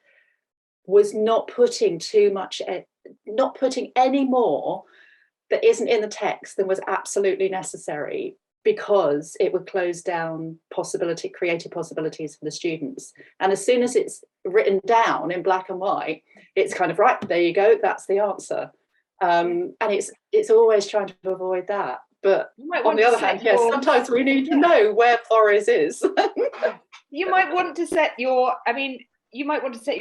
not putting not putting any more that isn't in the text than was absolutely necessary, because it would close down creative possibilities for the students. And as soon as it's written down in black and white, it's kind of, right, there you go, that's the answer. And it's always trying to avoid that. But on the other hand, yes, sometimes we need to know where Forres is.
You might want to set your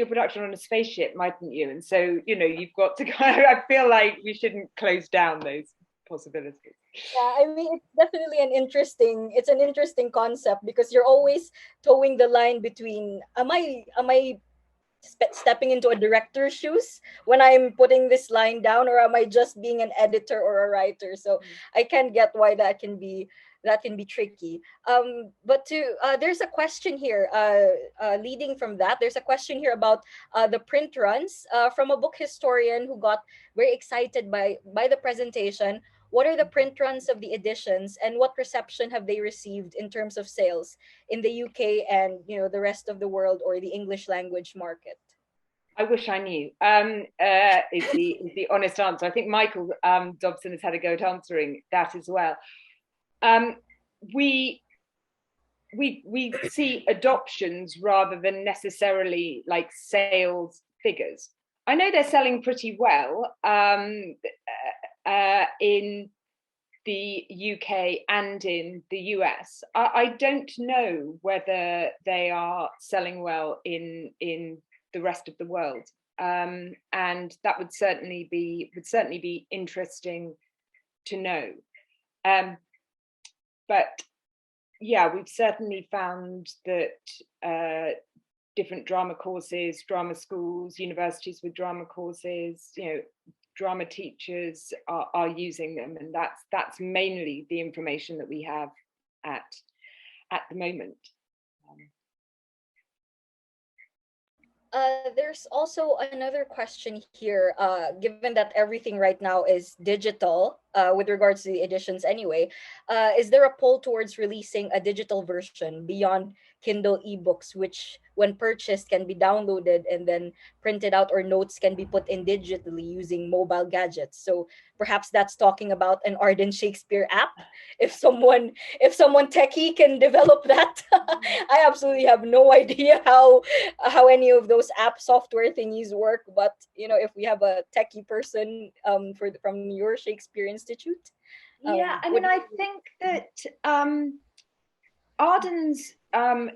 production on a spaceship, mightn't you? And so, you've got to I feel like we shouldn't close down those possibilities.
Yeah, I mean, it's definitely an interesting concept, because you're always towing the line between, am I stepping into a director's shoes when I'm putting this line down, or am I just being an editor or a writer? So I can get why that can be tricky. But there's a question here, leading from that, there's a question here about the print runs from a book historian who got very excited by the presentation. What are the print runs of the editions, and what reception have they received in terms of sales in the UK and the rest of the world, or the English language market?
I wish I knew. Is the honest answer. I think Michael Dobson has had a go at answering that as well. We see adoptions rather than necessarily like sales figures. I know they're selling pretty well in the UK and in the US. I don't know whether they are selling well in the rest of the world, and that would certainly be interesting to know. But yeah, we've certainly found that different drama courses, drama schools, universities with drama courses, drama teachers are using them, and that's mainly the information that we have at the moment.
There's also another question here. Given that everything right now is digital, with regards to the editions anyway, is there a pull towards releasing a digital version beyond Kindle ebooks, which, when purchased, can be downloaded and then printed out, or notes can be put in digitally using mobile gadgets? So perhaps that's talking about an Arden Shakespeare app. If someone techie can develop that, I absolutely have no idea how any of those app software thingies work. But if we have a techie person from your Shakespeare Institute,
Yeah, I mean, I think that Arden's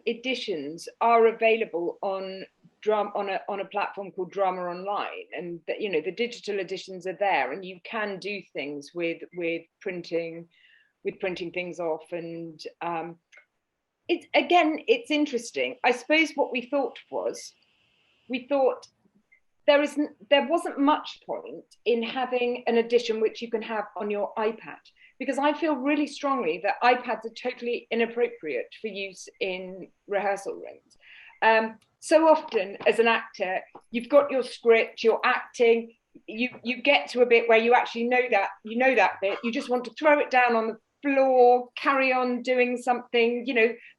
editions are available on a platform called Drama Online, and the digital editions are there, and you can do things with printing things off, and it's interesting. I suppose what we thought there wasn't much point in having an edition which you can have on your iPad, because I feel really strongly that iPads are totally inappropriate for use in rehearsal rooms. So often as an actor, you've got your script, you're acting, you get to a bit where you actually know that bit, you just want to throw it down on the floor, carry on doing something.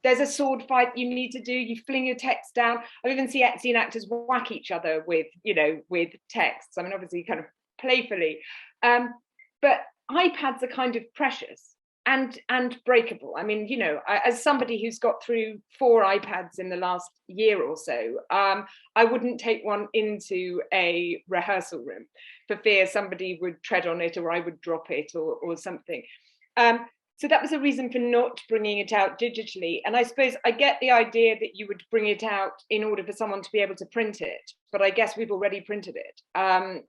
There's a sword fight you need to do, you fling your text down. I've even seen actors whack each other with texts. I mean, obviously kind of playfully, but iPads are kind of precious and breakable. I mean, as somebody who's got through 4 iPads in the last year or so, I wouldn't take one into a rehearsal room for fear somebody would tread on it, or I would drop it, or something. So that was a reason for not bringing it out digitally. And I suppose I get the idea that you would bring it out in order for someone to be able to print it, but I guess we've already printed it.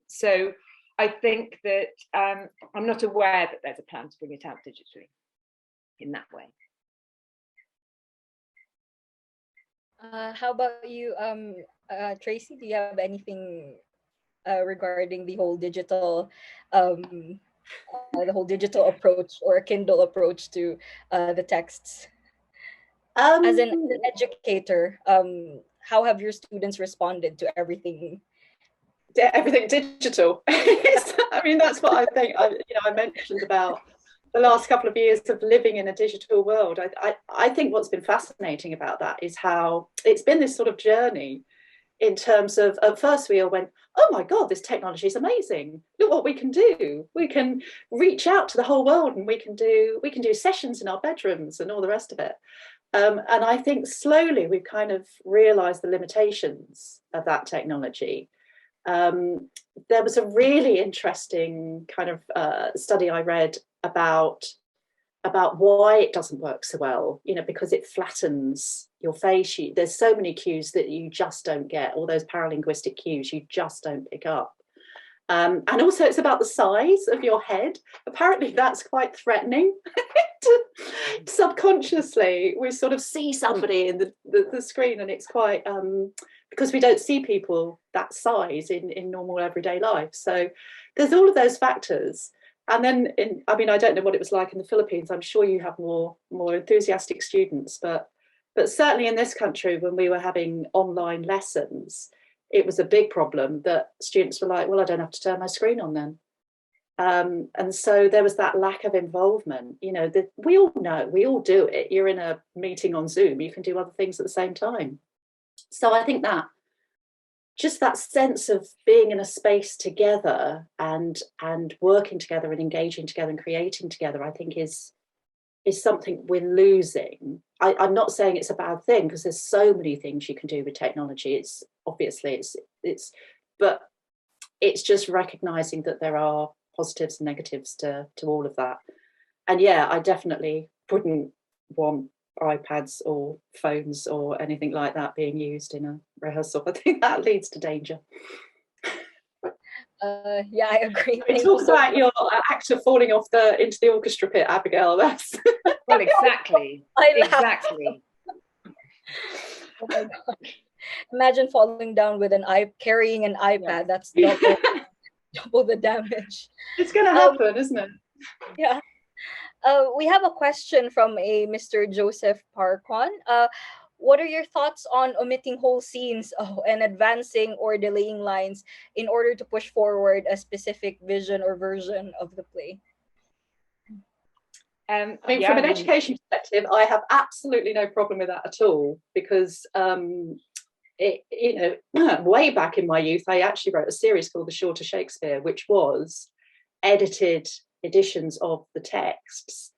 So I think that I'm not aware that there's a plan to bring it out digitally in that way.
How about you, Tracy? Do you have anything regarding the whole digital approach, or a Kindle approach to the texts? As an educator, how have your students responded to everything
digital? I mean, that's what I think. I mentioned about the last couple of years of living in a digital world. I think what's been fascinating about that is how it's been this sort of journey, in terms of, at first we all went, oh my God, this technology is amazing. Look what we can do. We can reach out to the whole world, and we can do sessions in our bedrooms and all the rest of it. And I think slowly we've kind of realized the limitations of that technology. There was a really interesting kind of study I read about why it doesn't work so well, because it flattens your face. There's so many cues that you just don't get, all those paralinguistic cues you just don't pick up. And also it's about the size of your head. Apparently that's quite threatening. Subconsciously, we sort of see somebody in the screen, and it's quite, because we don't see people that size in normal everyday life. So there's all of those factors. And then, I don't know what it was like in the Philippines. I'm sure you have more enthusiastic students, but certainly in this country, when we were having online lessons, it was a big problem that students were like, well, I don't have to turn my screen on then. And so there was that lack of involvement. We all know, we all do it. You're in a meeting on Zoom, you can do other things at the same time. So I think that just that sense of being in a space together and working together and engaging together and creating together, I think is something we're losing. I'm not saying it's a bad thing, because there's so many things you can do with technology. It's obviously but it's just recognizing that there are positives and negatives to all of that. And yeah, I definitely wouldn't want iPads or phones or anything like that being used in a rehearsal. I think that leads to danger.
Yeah, I agree.
Talk about your actor falling off into the orchestra pit, Abigail. That's
well, exactly. Exactly.
Oh my God. Imagine falling down with carrying an iPad. That's double the damage.
It's going to happen, isn't it?
Yeah. We have a question from a Mr. Joseph Parkon. what are your thoughts on omitting whole scenes and advancing or delaying lines in order to push forward a specific vision or version of the play?
I mean, from an education perspective, I have absolutely no problem with that at all, because way back in my youth, I actually wrote a series called The Shorter Shakespeare, which was edited editions of the texts,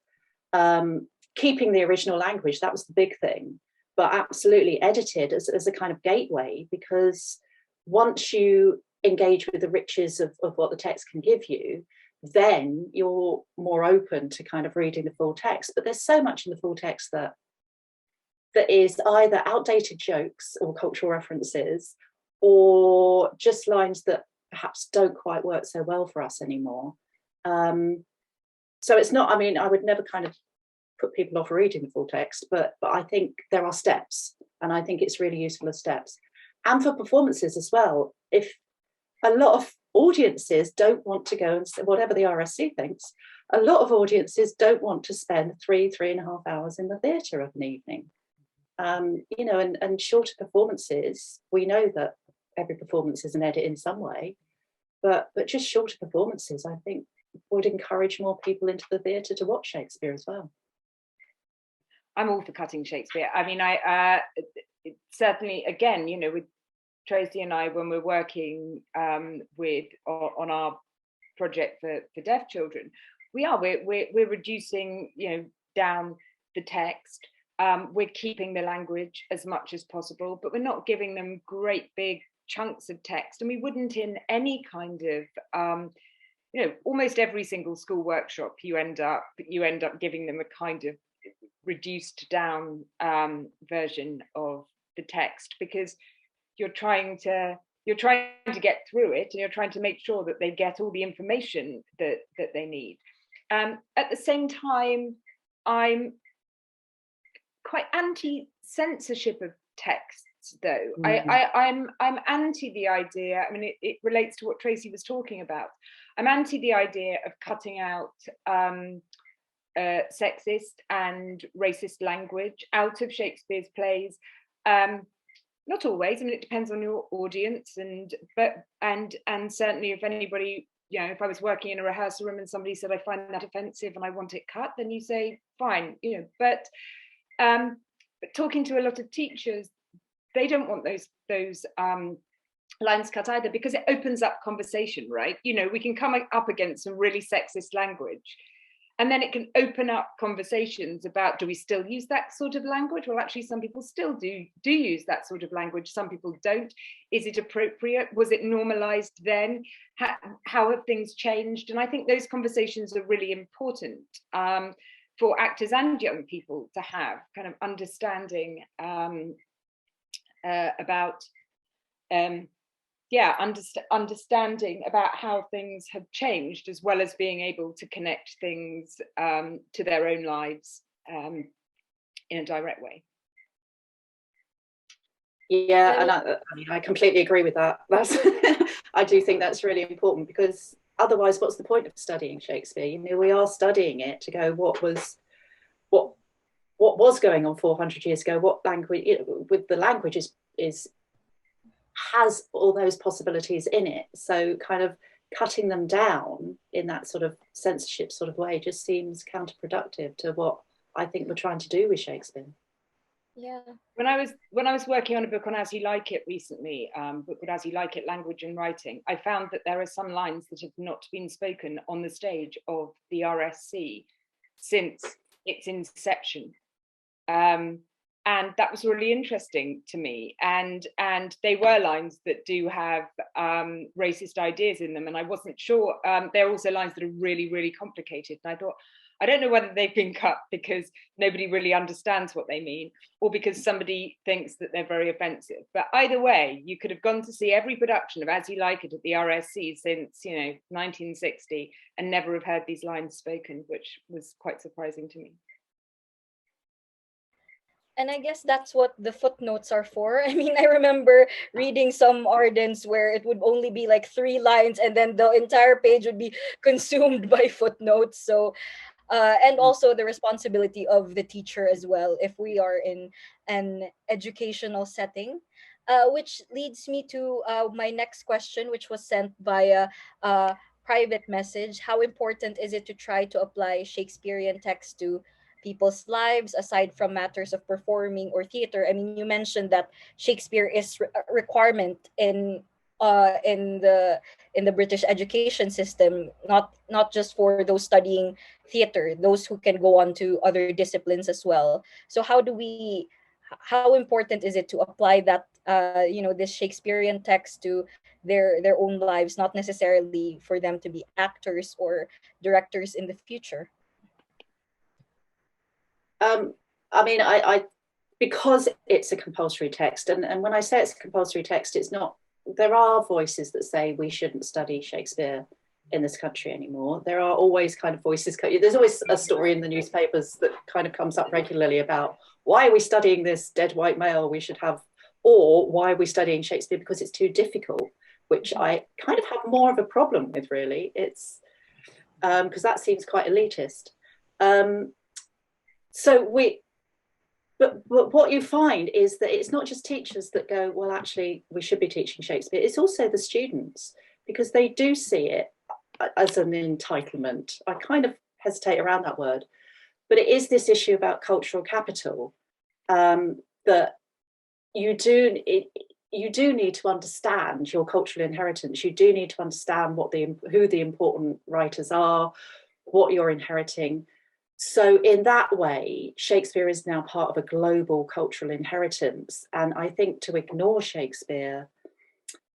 keeping the original language. That was the big thing, but absolutely edited as a kind of gateway, because once you engage with the riches of what the text can give you, then you're more open to kind of reading the full text. But there's so much in the full text that is either outdated jokes or cultural references, or just lines that perhaps don't quite work so well for us anymore. So it's not, I mean, I would never kind of put people off reading the full text, but I think there are steps, and I think it's really useful as steps. And for performances as well, if a lot of audiences don't want to go and, whatever the RSC thinks, a lot of audiences don't want to spend 3.5 hours in the theatre of an evening. And shorter performances, we know that every performance is an edit in some way, but just shorter performances, I think, would encourage more people into the theatre to watch Shakespeare as well.
I'm all for cutting Shakespeare. I mean, I certainly, again, with Tracy and I, when we're working on our project for deaf children, we're reducing down the text. We're keeping the language as much as possible, but we're not giving them great big chunks of text. And we wouldn't in any kind of almost every single school workshop, you end up giving them a kind of reduced down version of the text, because you're trying to get through it, and you're trying to make sure that they get all the information that they need. At the same time, I'm quite anti-censorship of texts, though. Mm-hmm. I'm anti the idea. I mean, it relates to what Tracy was talking about. I'm anti the idea of cutting out sexist and racist language out of Shakespeare's plays. Not always. I mean, it depends on your audience, and certainly if anybody, if I was working in a rehearsal room and somebody said, I find that offensive and I want it cut, then you say, fine, But talking to a lot of teachers, they don't want those lines cut either, because it opens up conversation, right? We can come up against some really sexist language, and then it can open up conversations about, do we still use that sort of language? Well, actually, some people still do use that sort of language. Some people don't. Is it appropriate? Was it normalized then? How have things changed? And I think those conversations are really important for actors and young people to have, kind of understanding about understanding about how things have changed, as well as being able to connect things to their own lives in a direct way.
Yeah, and I completely agree with that. I do think that's really important, because otherwise, what's the point of studying Shakespeare? We are studying it to go, what was going on 400 years ago? What language, with the language has all those possibilities in it. So kind of cutting them down in that sort of censorship sort of way just seems counterproductive to what I think we're trying to do with Shakespeare.
Yeah.
When I was working on a book on As You Like It recently, book called As You Like It, Language and Writing, I found that there are some lines that have not been spoken on the stage of the RSC since its inception. And that was really interesting to me. And they were lines that do have racist ideas in them. And I wasn't sure. They're also lines that are really, really complicated. And I thought, I don't know whether they've been cut because nobody really understands what they mean, or because somebody thinks that they're very offensive. But either way, you could have gone to see every production of As You Like It at the RSC since 1960 and never have heard these lines spoken, which was quite surprising to me.
And I guess that's what the footnotes are for. I mean, I remember reading some Ardens where it would only be like 3 lines and then the entire page would be consumed by footnotes. So and also the responsibility of the teacher as well if we are in an educational setting. Which leads me to my next question, which was sent via private message. How important is it to try to apply Shakespearean text to people's lives aside from matters of performing or theater? I mean, you mentioned that Shakespeare is a requirement in the British education system, not just for those studying theater, those who can go on to other disciplines as well. So how important is it to apply that this Shakespearean text to their own lives, not necessarily for them to be actors or directors in the future?
I mean, I because it's a compulsory text, and when I say it's a compulsory text, it's not. There are voices that say we shouldn't study Shakespeare in this country anymore. There are always kind of voices. There's always a story in the newspapers that kind of comes up regularly about why are we studying this dead white male? We should have, or why are we studying Shakespeare because it's too difficult, which I kind of have more of a problem with, really. It's because that seems quite elitist. But what you find is that it's not just teachers that go, well, actually, we should be teaching Shakespeare. It's also the students, because they do see it as an entitlement. I kind of hesitate around that word, but it is this issue about cultural capital, that you do need to understand your cultural inheritance. You do need to understand who the important writers are, what you're inheriting. So in that way, Shakespeare is now part of a global cultural inheritance. And I think to ignore Shakespeare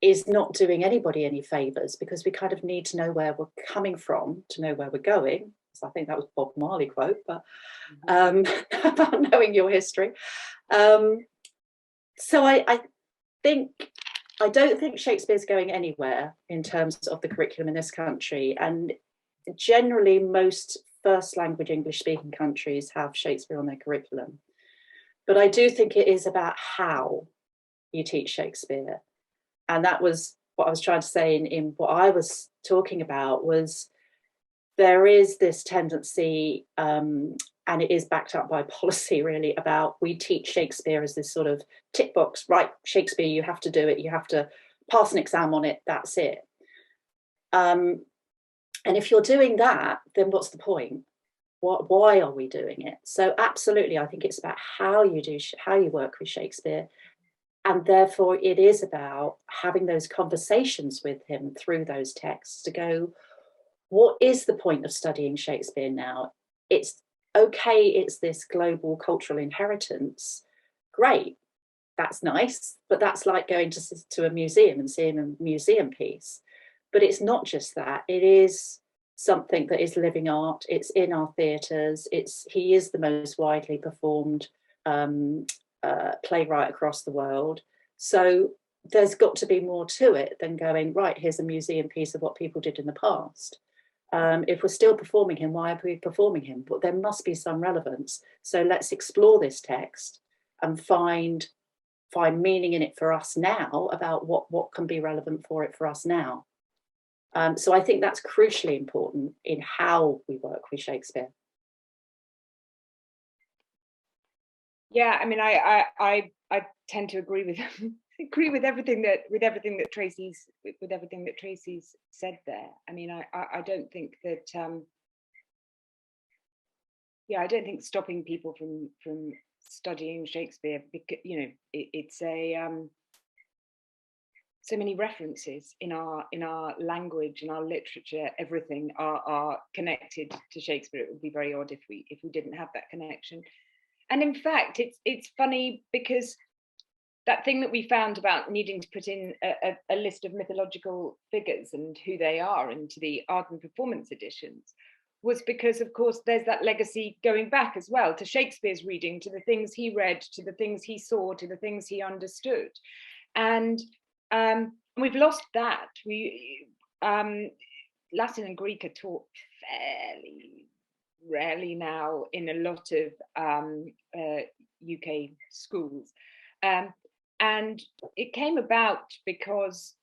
is not doing anybody any favours, because we kind of need to know where we're coming from to know where we're going. So I think that was a Bob Marley quote, but about knowing your history. So I don't think Shakespeare's going anywhere in terms of the curriculum in this country. And generally, most first language English speaking countries have Shakespeare on their curriculum. But I do think it is about how you teach Shakespeare. And that was what I was trying to say in what I was talking about, was there is this tendency, and it is backed up by policy really, about we teach Shakespeare as this sort of tick box, right, Shakespeare, you have to do it, you have to pass an exam on it, that's it. And if you're doing that, then what's the point? Why are we doing it? So absolutely, I think it's about how you work with Shakespeare. And therefore, it is about having those conversations with him through those texts to go, what is the point of studying Shakespeare now? It's okay, it's this global cultural inheritance. Great, that's nice, but that's like going to a museum and seeing a museum piece. But it's not just that. It is something that is living art. It's in our theatres. He is the most widely performed playwright across the world. So there's got to be more to it than going, right, here's a museum piece of what people did in the past. If we're still performing him, why are we performing him? But there must be some relevance. So let's explore this text and find meaning in it for us now, about what can be relevant for it for us now. So I think that's crucially important in how we work with Shakespeare.
Yeah, I mean, I tend to agree with everything that Tracy's said there. I mean, I don't think that I don't think stopping people from studying Shakespeare, because, you know, it's a so many references in our language, in our literature, everything are connected to Shakespeare. It would be very odd if we didn't have that connection. And in fact, it's funny, because that thing that we found about needing to put in a list of mythological figures and who they are into the art and performance editions was because, of course, there's that legacy going back as well to Shakespeare's reading, to the things he read, to the things he saw, to the things he understood. And we've lost that. Latin and Greek are taught fairly rarely now in a lot of UK schools. And it came about because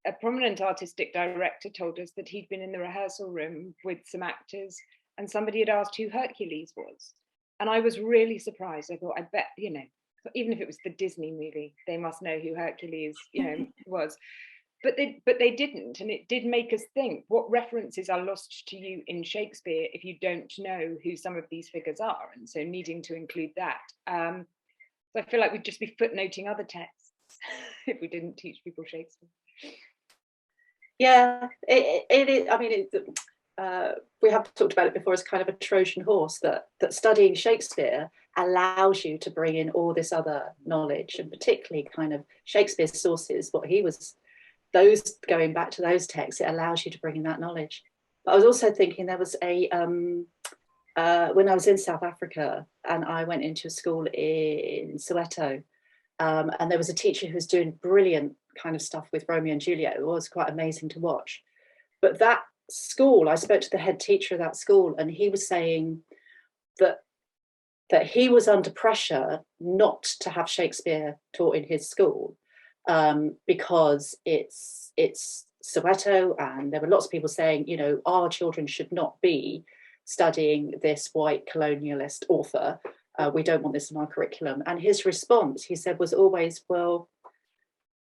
a prominent artistic director told us that he'd been in the rehearsal room with some actors and somebody had asked who Hercules was. And I was really surprised. I thought, I bet, you know, even if it was the Disney movie, they must know who Hercules, you know, was. But they didn't, and it did make us think, what references are lost to you in Shakespeare if you don't know who some of these figures are? And so needing to include that. So I feel like we'd just be footnoting other texts if we didn't teach people Shakespeare.
Yeah, it is. I mean, we have talked about it before as kind of a Trojan horse, that studying Shakespeare allows you to bring in all this other knowledge, and particularly kind of Shakespeare's sources, what he was, those going back to those texts, it allows you to bring in that knowledge. But I was also thinking there was a, when I was in South Africa and I went into a school in Soweto, and there was a teacher who was doing brilliant kind of stuff with Romeo and Juliet. It was quite amazing to watch. But that school, I spoke to the head teacher of that school, and he was saying that he was under pressure not to have Shakespeare taught in his school, because it's Soweto, and there were lots of people saying, you know, our children should not be studying this white colonialist author. We don't want this in our curriculum. And his response, he said, was always, well,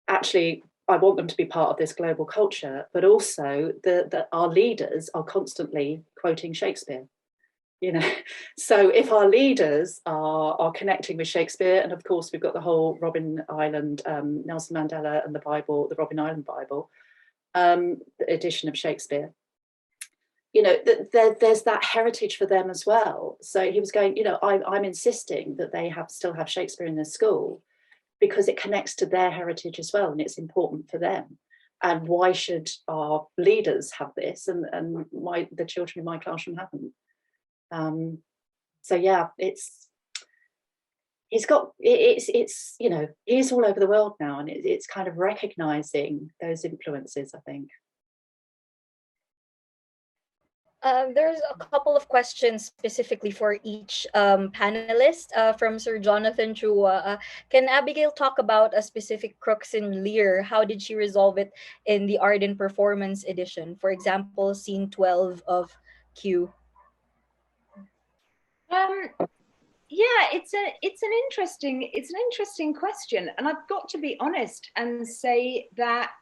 actually, I want them to be part of this global culture, but also that our leaders are constantly quoting Shakespeare. You know, so if our leaders are connecting with Shakespeare, and of course we've got the whole Robin Island, Nelson Mandela and the Bible, the Robin Island Bible, the edition of Shakespeare, you know, there's that heritage for them as well. So he was going, you know, I'm insisting that they still have Shakespeare in their school, because it connects to their heritage as well, and it's important for them. And why should our leaders have this, and why the children in my classroom haven't? So yeah, it's you know, he's all over the world now, and it's kind of recognizing those influences, I think.
There's a couple of questions specifically for each panelist from Sir Jonathan Chua. Can Abigail talk about a specific crux in Lear? How did she resolve it in the Arden Performance Edition? For example, scene 12 of Q.
Yeah, it's an interesting question, and I've got to be honest and say that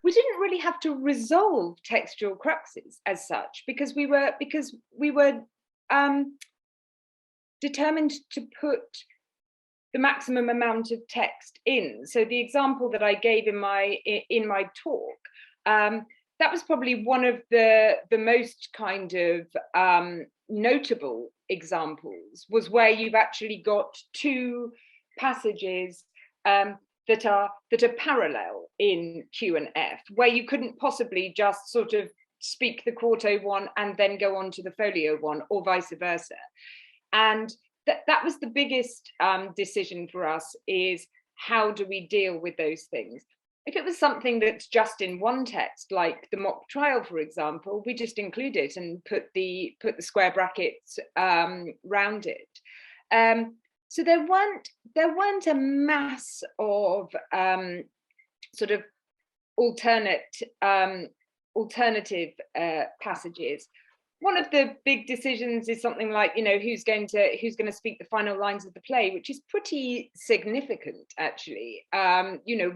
we didn't really have to resolve textual cruxes as such, because we were determined to put the maximum amount of text in. So the example that I gave in my talk, that was probably one of the most kind of notable examples, was where you've actually got two passages that are parallel in Q and F, where you couldn't possibly just sort of speak the quarto one and then go on to the folio one, or vice versa. And that was the biggest decision for us, is how do we deal with those things? If it was something that's just in one text, like the mock trial, for example, we just include it and put the square brackets round it. So there weren't a mass of sort of alternative passages. One of the big decisions is something like, you know, who's going to speak the final lines of the play, which is pretty significant, actually. You know,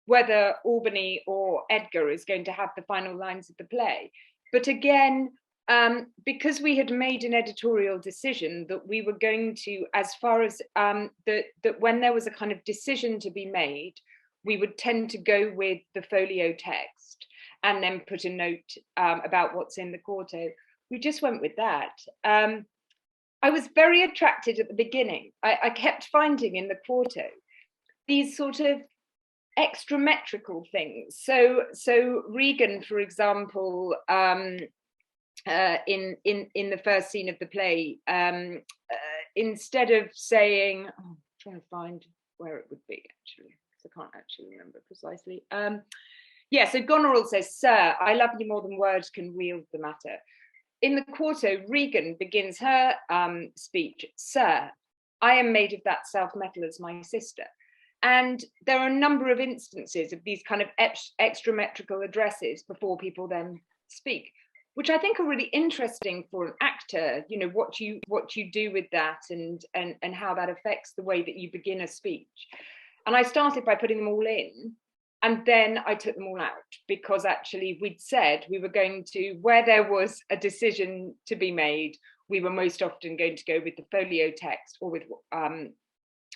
whether Albany or Edgar is going to have the final lines of the play. But again, because we had made an editorial decision that we were going to, as far as that when there was a kind of decision to be made, we would tend to go with the folio text and then put a note about what's in the quarto. We just went with that. I was very attracted at the beginning. I kept finding in the quarto these sort of extrametrical things. So Regan, for example, in the first scene of the play, instead of saying, I'm trying to find where it would be actually, because I can't actually remember precisely. Yeah, so Goneril says, "Sir, I love you more than words can wield the matter." In the quarto, Regan begins her speech, "Sir, I am made of that self-metal as my sister." And there are a number of instances of these kind of extrametrical addresses before people then speak, which I think are really interesting for an actor. You know, what you do with that, and how that affects the way that you begin a speech. And I started by putting them all in, and then I took them all out, because actually we'd said we were going to, where there was a decision to be made, we were most often going to go with the folio text, or with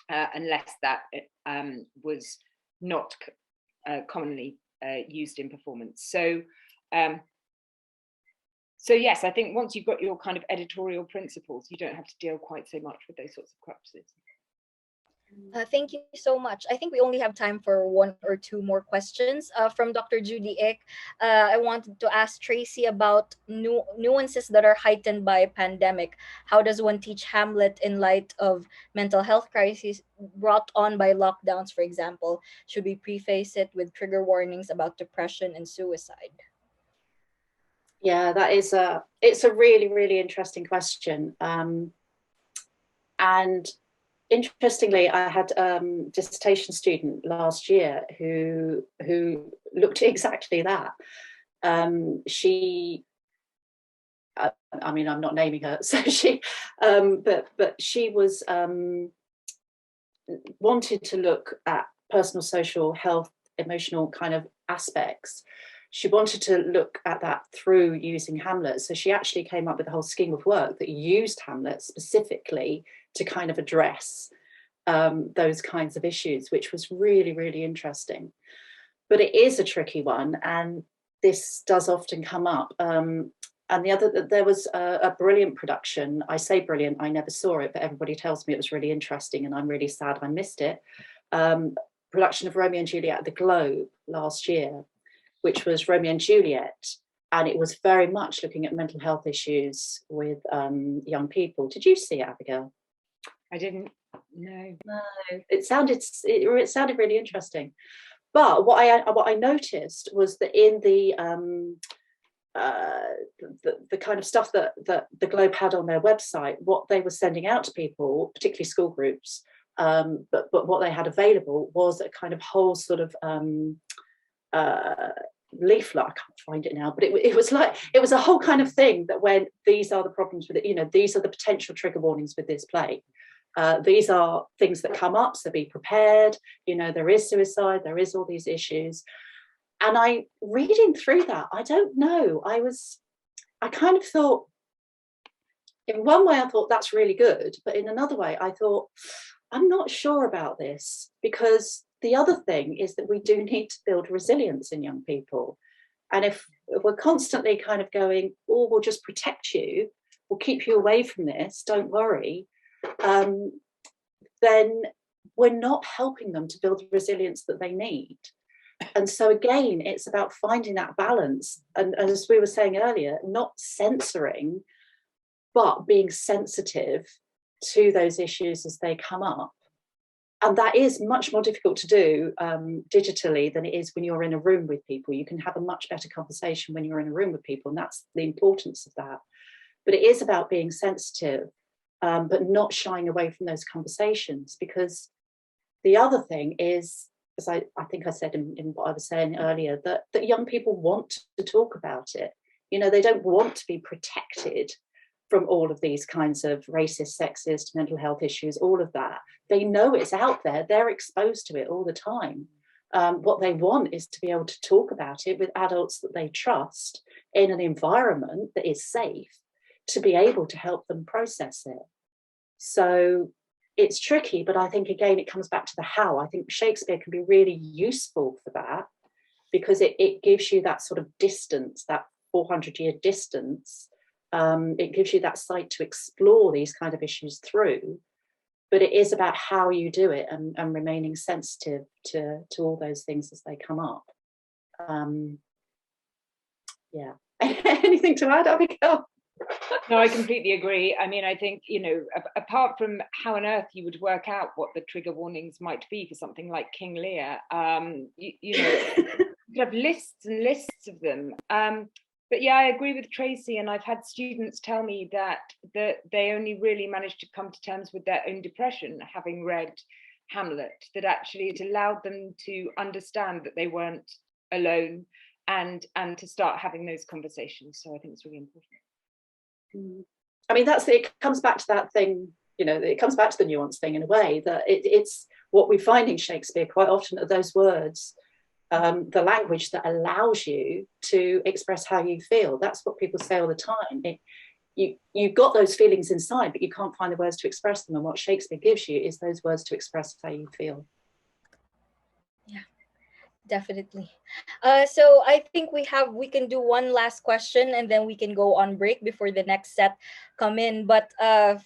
unless that was not commonly used in performance. So yes, I think once you've got your kind of editorial principles, you don't have to deal quite so much with those sorts of cruxes.
Thank you so much. I think we only have time for one or two more questions from Dr. Judy Ick. I wanted to ask Tracy about nuances that are heightened by pandemic. How does one teach Hamlet in light of mental health crises brought on by lockdowns, for example? Should we preface it with trigger warnings about depression and suicide?
Yeah, it's a really, really interesting question. And interestingly, I had a dissertation student last year who looked at exactly that. She, I mean, I'm not naming her, so she, but she was wanted to look at personal, social, health, emotional kind of aspects. She wanted to look at that through using Hamlet. So she actually came up with a whole scheme of work that used Hamlet specifically to kind of address those kinds of issues, which was really, really interesting. But it is a tricky one, and this does often come up. And there was a brilliant production. I say brilliant, I never saw it, but everybody tells me it was really interesting, and I'm really sad I missed it. Production of Romeo and Juliet at the Globe last year, which was Romeo and Juliet, and it was very much looking at mental health issues with young people. Did you see it, Abigail?
I didn't. No.
It sounded really interesting. But what I noticed was that in the kind of stuff that the Globe had on their website, what they were sending out to people, particularly school groups, but what they had available was a kind of whole sort of leaflet. I can't find it now, but it was a whole kind of thing that when these are the problems with it, you know, these are the potential trigger warnings with this play. These are things that come up, so be prepared. You know, there is suicide, there is all these issues. And I, reading through that, I don't know, I kind of thought, in one way I thought that's really good, but in another way I thought, I'm not sure about this, because the other thing is that we do need to build resilience in young people. And if we're constantly kind of going, oh, we'll just protect you, we'll keep you away from this, don't worry, then we're not helping them to build the resilience that they need. And so again, it's about finding that balance. And as we were saying earlier, not censoring, but being sensitive to those issues as they come up. And that is much more difficult to do digitally than it is when you're in a room with people. You can have a much better conversation when you're in a room with people, and that's the importance of that. But it is about being sensitive, but not shying away from those conversations, because the other thing is, as I think I said in what I was saying earlier, that young people want to talk about it. You know, they don't want to be protected from all of these kinds of racist, sexist, mental health issues, all of that. They know it's out there. They're exposed to it all the time. What they want is to be able to talk about it with adults that they trust in an environment that is safe, to be able to help them process it. So it's tricky, but I think, again, it comes back to the how. I think Shakespeare can be really useful for that, because it gives you that sort of distance, that 400-year distance. It gives you that sight to explore these kind of issues through, but it is about how you do it, and remaining sensitive to all those things as they come up. Yeah. Anything to add, Abigail?
No, I completely agree. I mean, I think, you know, apart from how on earth you would work out what the trigger warnings might be for something like King Lear, you know, you have lists and lists of them. But yeah, I agree with Tracy, and I've had students tell me that they only really managed to come to terms with their own depression having read Hamlet, that actually it allowed them to understand that they weren't alone, and to start having those conversations. So I think it's really important.
I mean, it comes back to that thing, it comes back to the nuance thing in a way, that it's what we find in Shakespeare quite often are those words, the language that allows you to express how you feel. That's what people say all the time. You've got those feelings inside, but you can't find the words to express them. And what Shakespeare gives you is those words to express how you feel.
Yeah, definitely. So I think we can do one last question and then we can go on break before the next set come in. But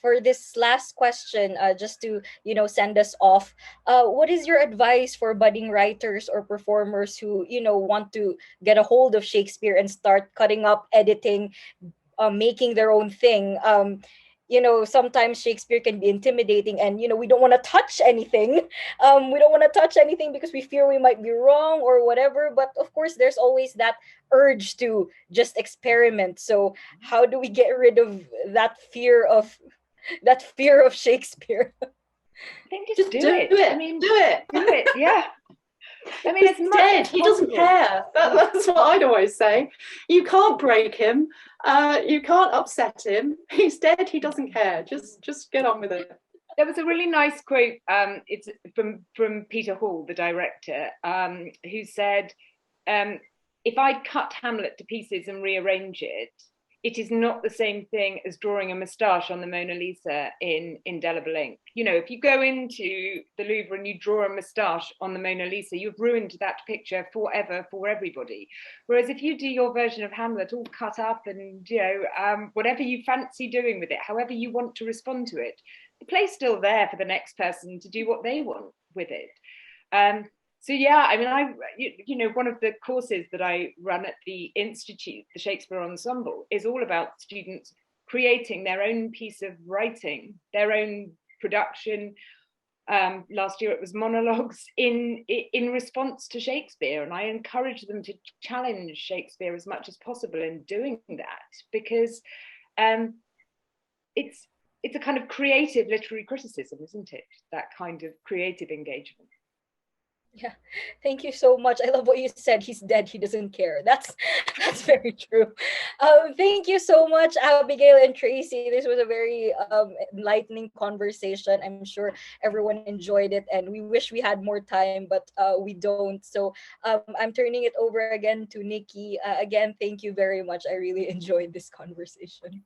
for this last question, just to send us off, what is your advice for budding writers or performers who want to get a hold of Shakespeare and start cutting up, editing, making their own thing? Sometimes Shakespeare can be intimidating, and we don't want to touch anything. We don't want to touch anything because we fear we might be wrong or whatever. But of course, there's always that urge to just experiment. So how do we get rid of that fear of Shakespeare?
I think just do it. I mean,
do it.
Yeah. I mean,
he's dead. He doesn't care. That's what I'd always say. You can't break him. You can't upset him. He's dead. He doesn't care. Just get on with it.
There was a really nice quote. It's from Peter Hall, the director, who said, "If I cut Hamlet to pieces and rearrange it, it is not the same thing as drawing a moustache on the Mona Lisa in indelible ink. If you go into the Louvre and you draw a moustache on the Mona Lisa, you've ruined that picture forever for everybody. Whereas if you do your version of Hamlet all cut up and, whatever you fancy doing with it, however you want to respond to it, the play's still there for the next person to do what they want with it." So yeah, I mean, one of the courses that I run at the Institute, the Shakespeare Ensemble, is all about students creating their own piece of writing, their own production. Last year it was monologues in response to Shakespeare, and I encourage them to challenge Shakespeare as much as possible in doing that, because it's a kind of creative literary criticism, isn't it? That kind of creative engagement.
Yeah, thank you so much. I love what you said. He's dead. He doesn't care. That's very true. Thank you so much, Abigail and Tracy. This was a very enlightening conversation. I'm sure everyone enjoyed it, and we wish we had more time, but we don't. So I'm turning it over again to Nikki. Again, thank you very much. I really enjoyed this conversation.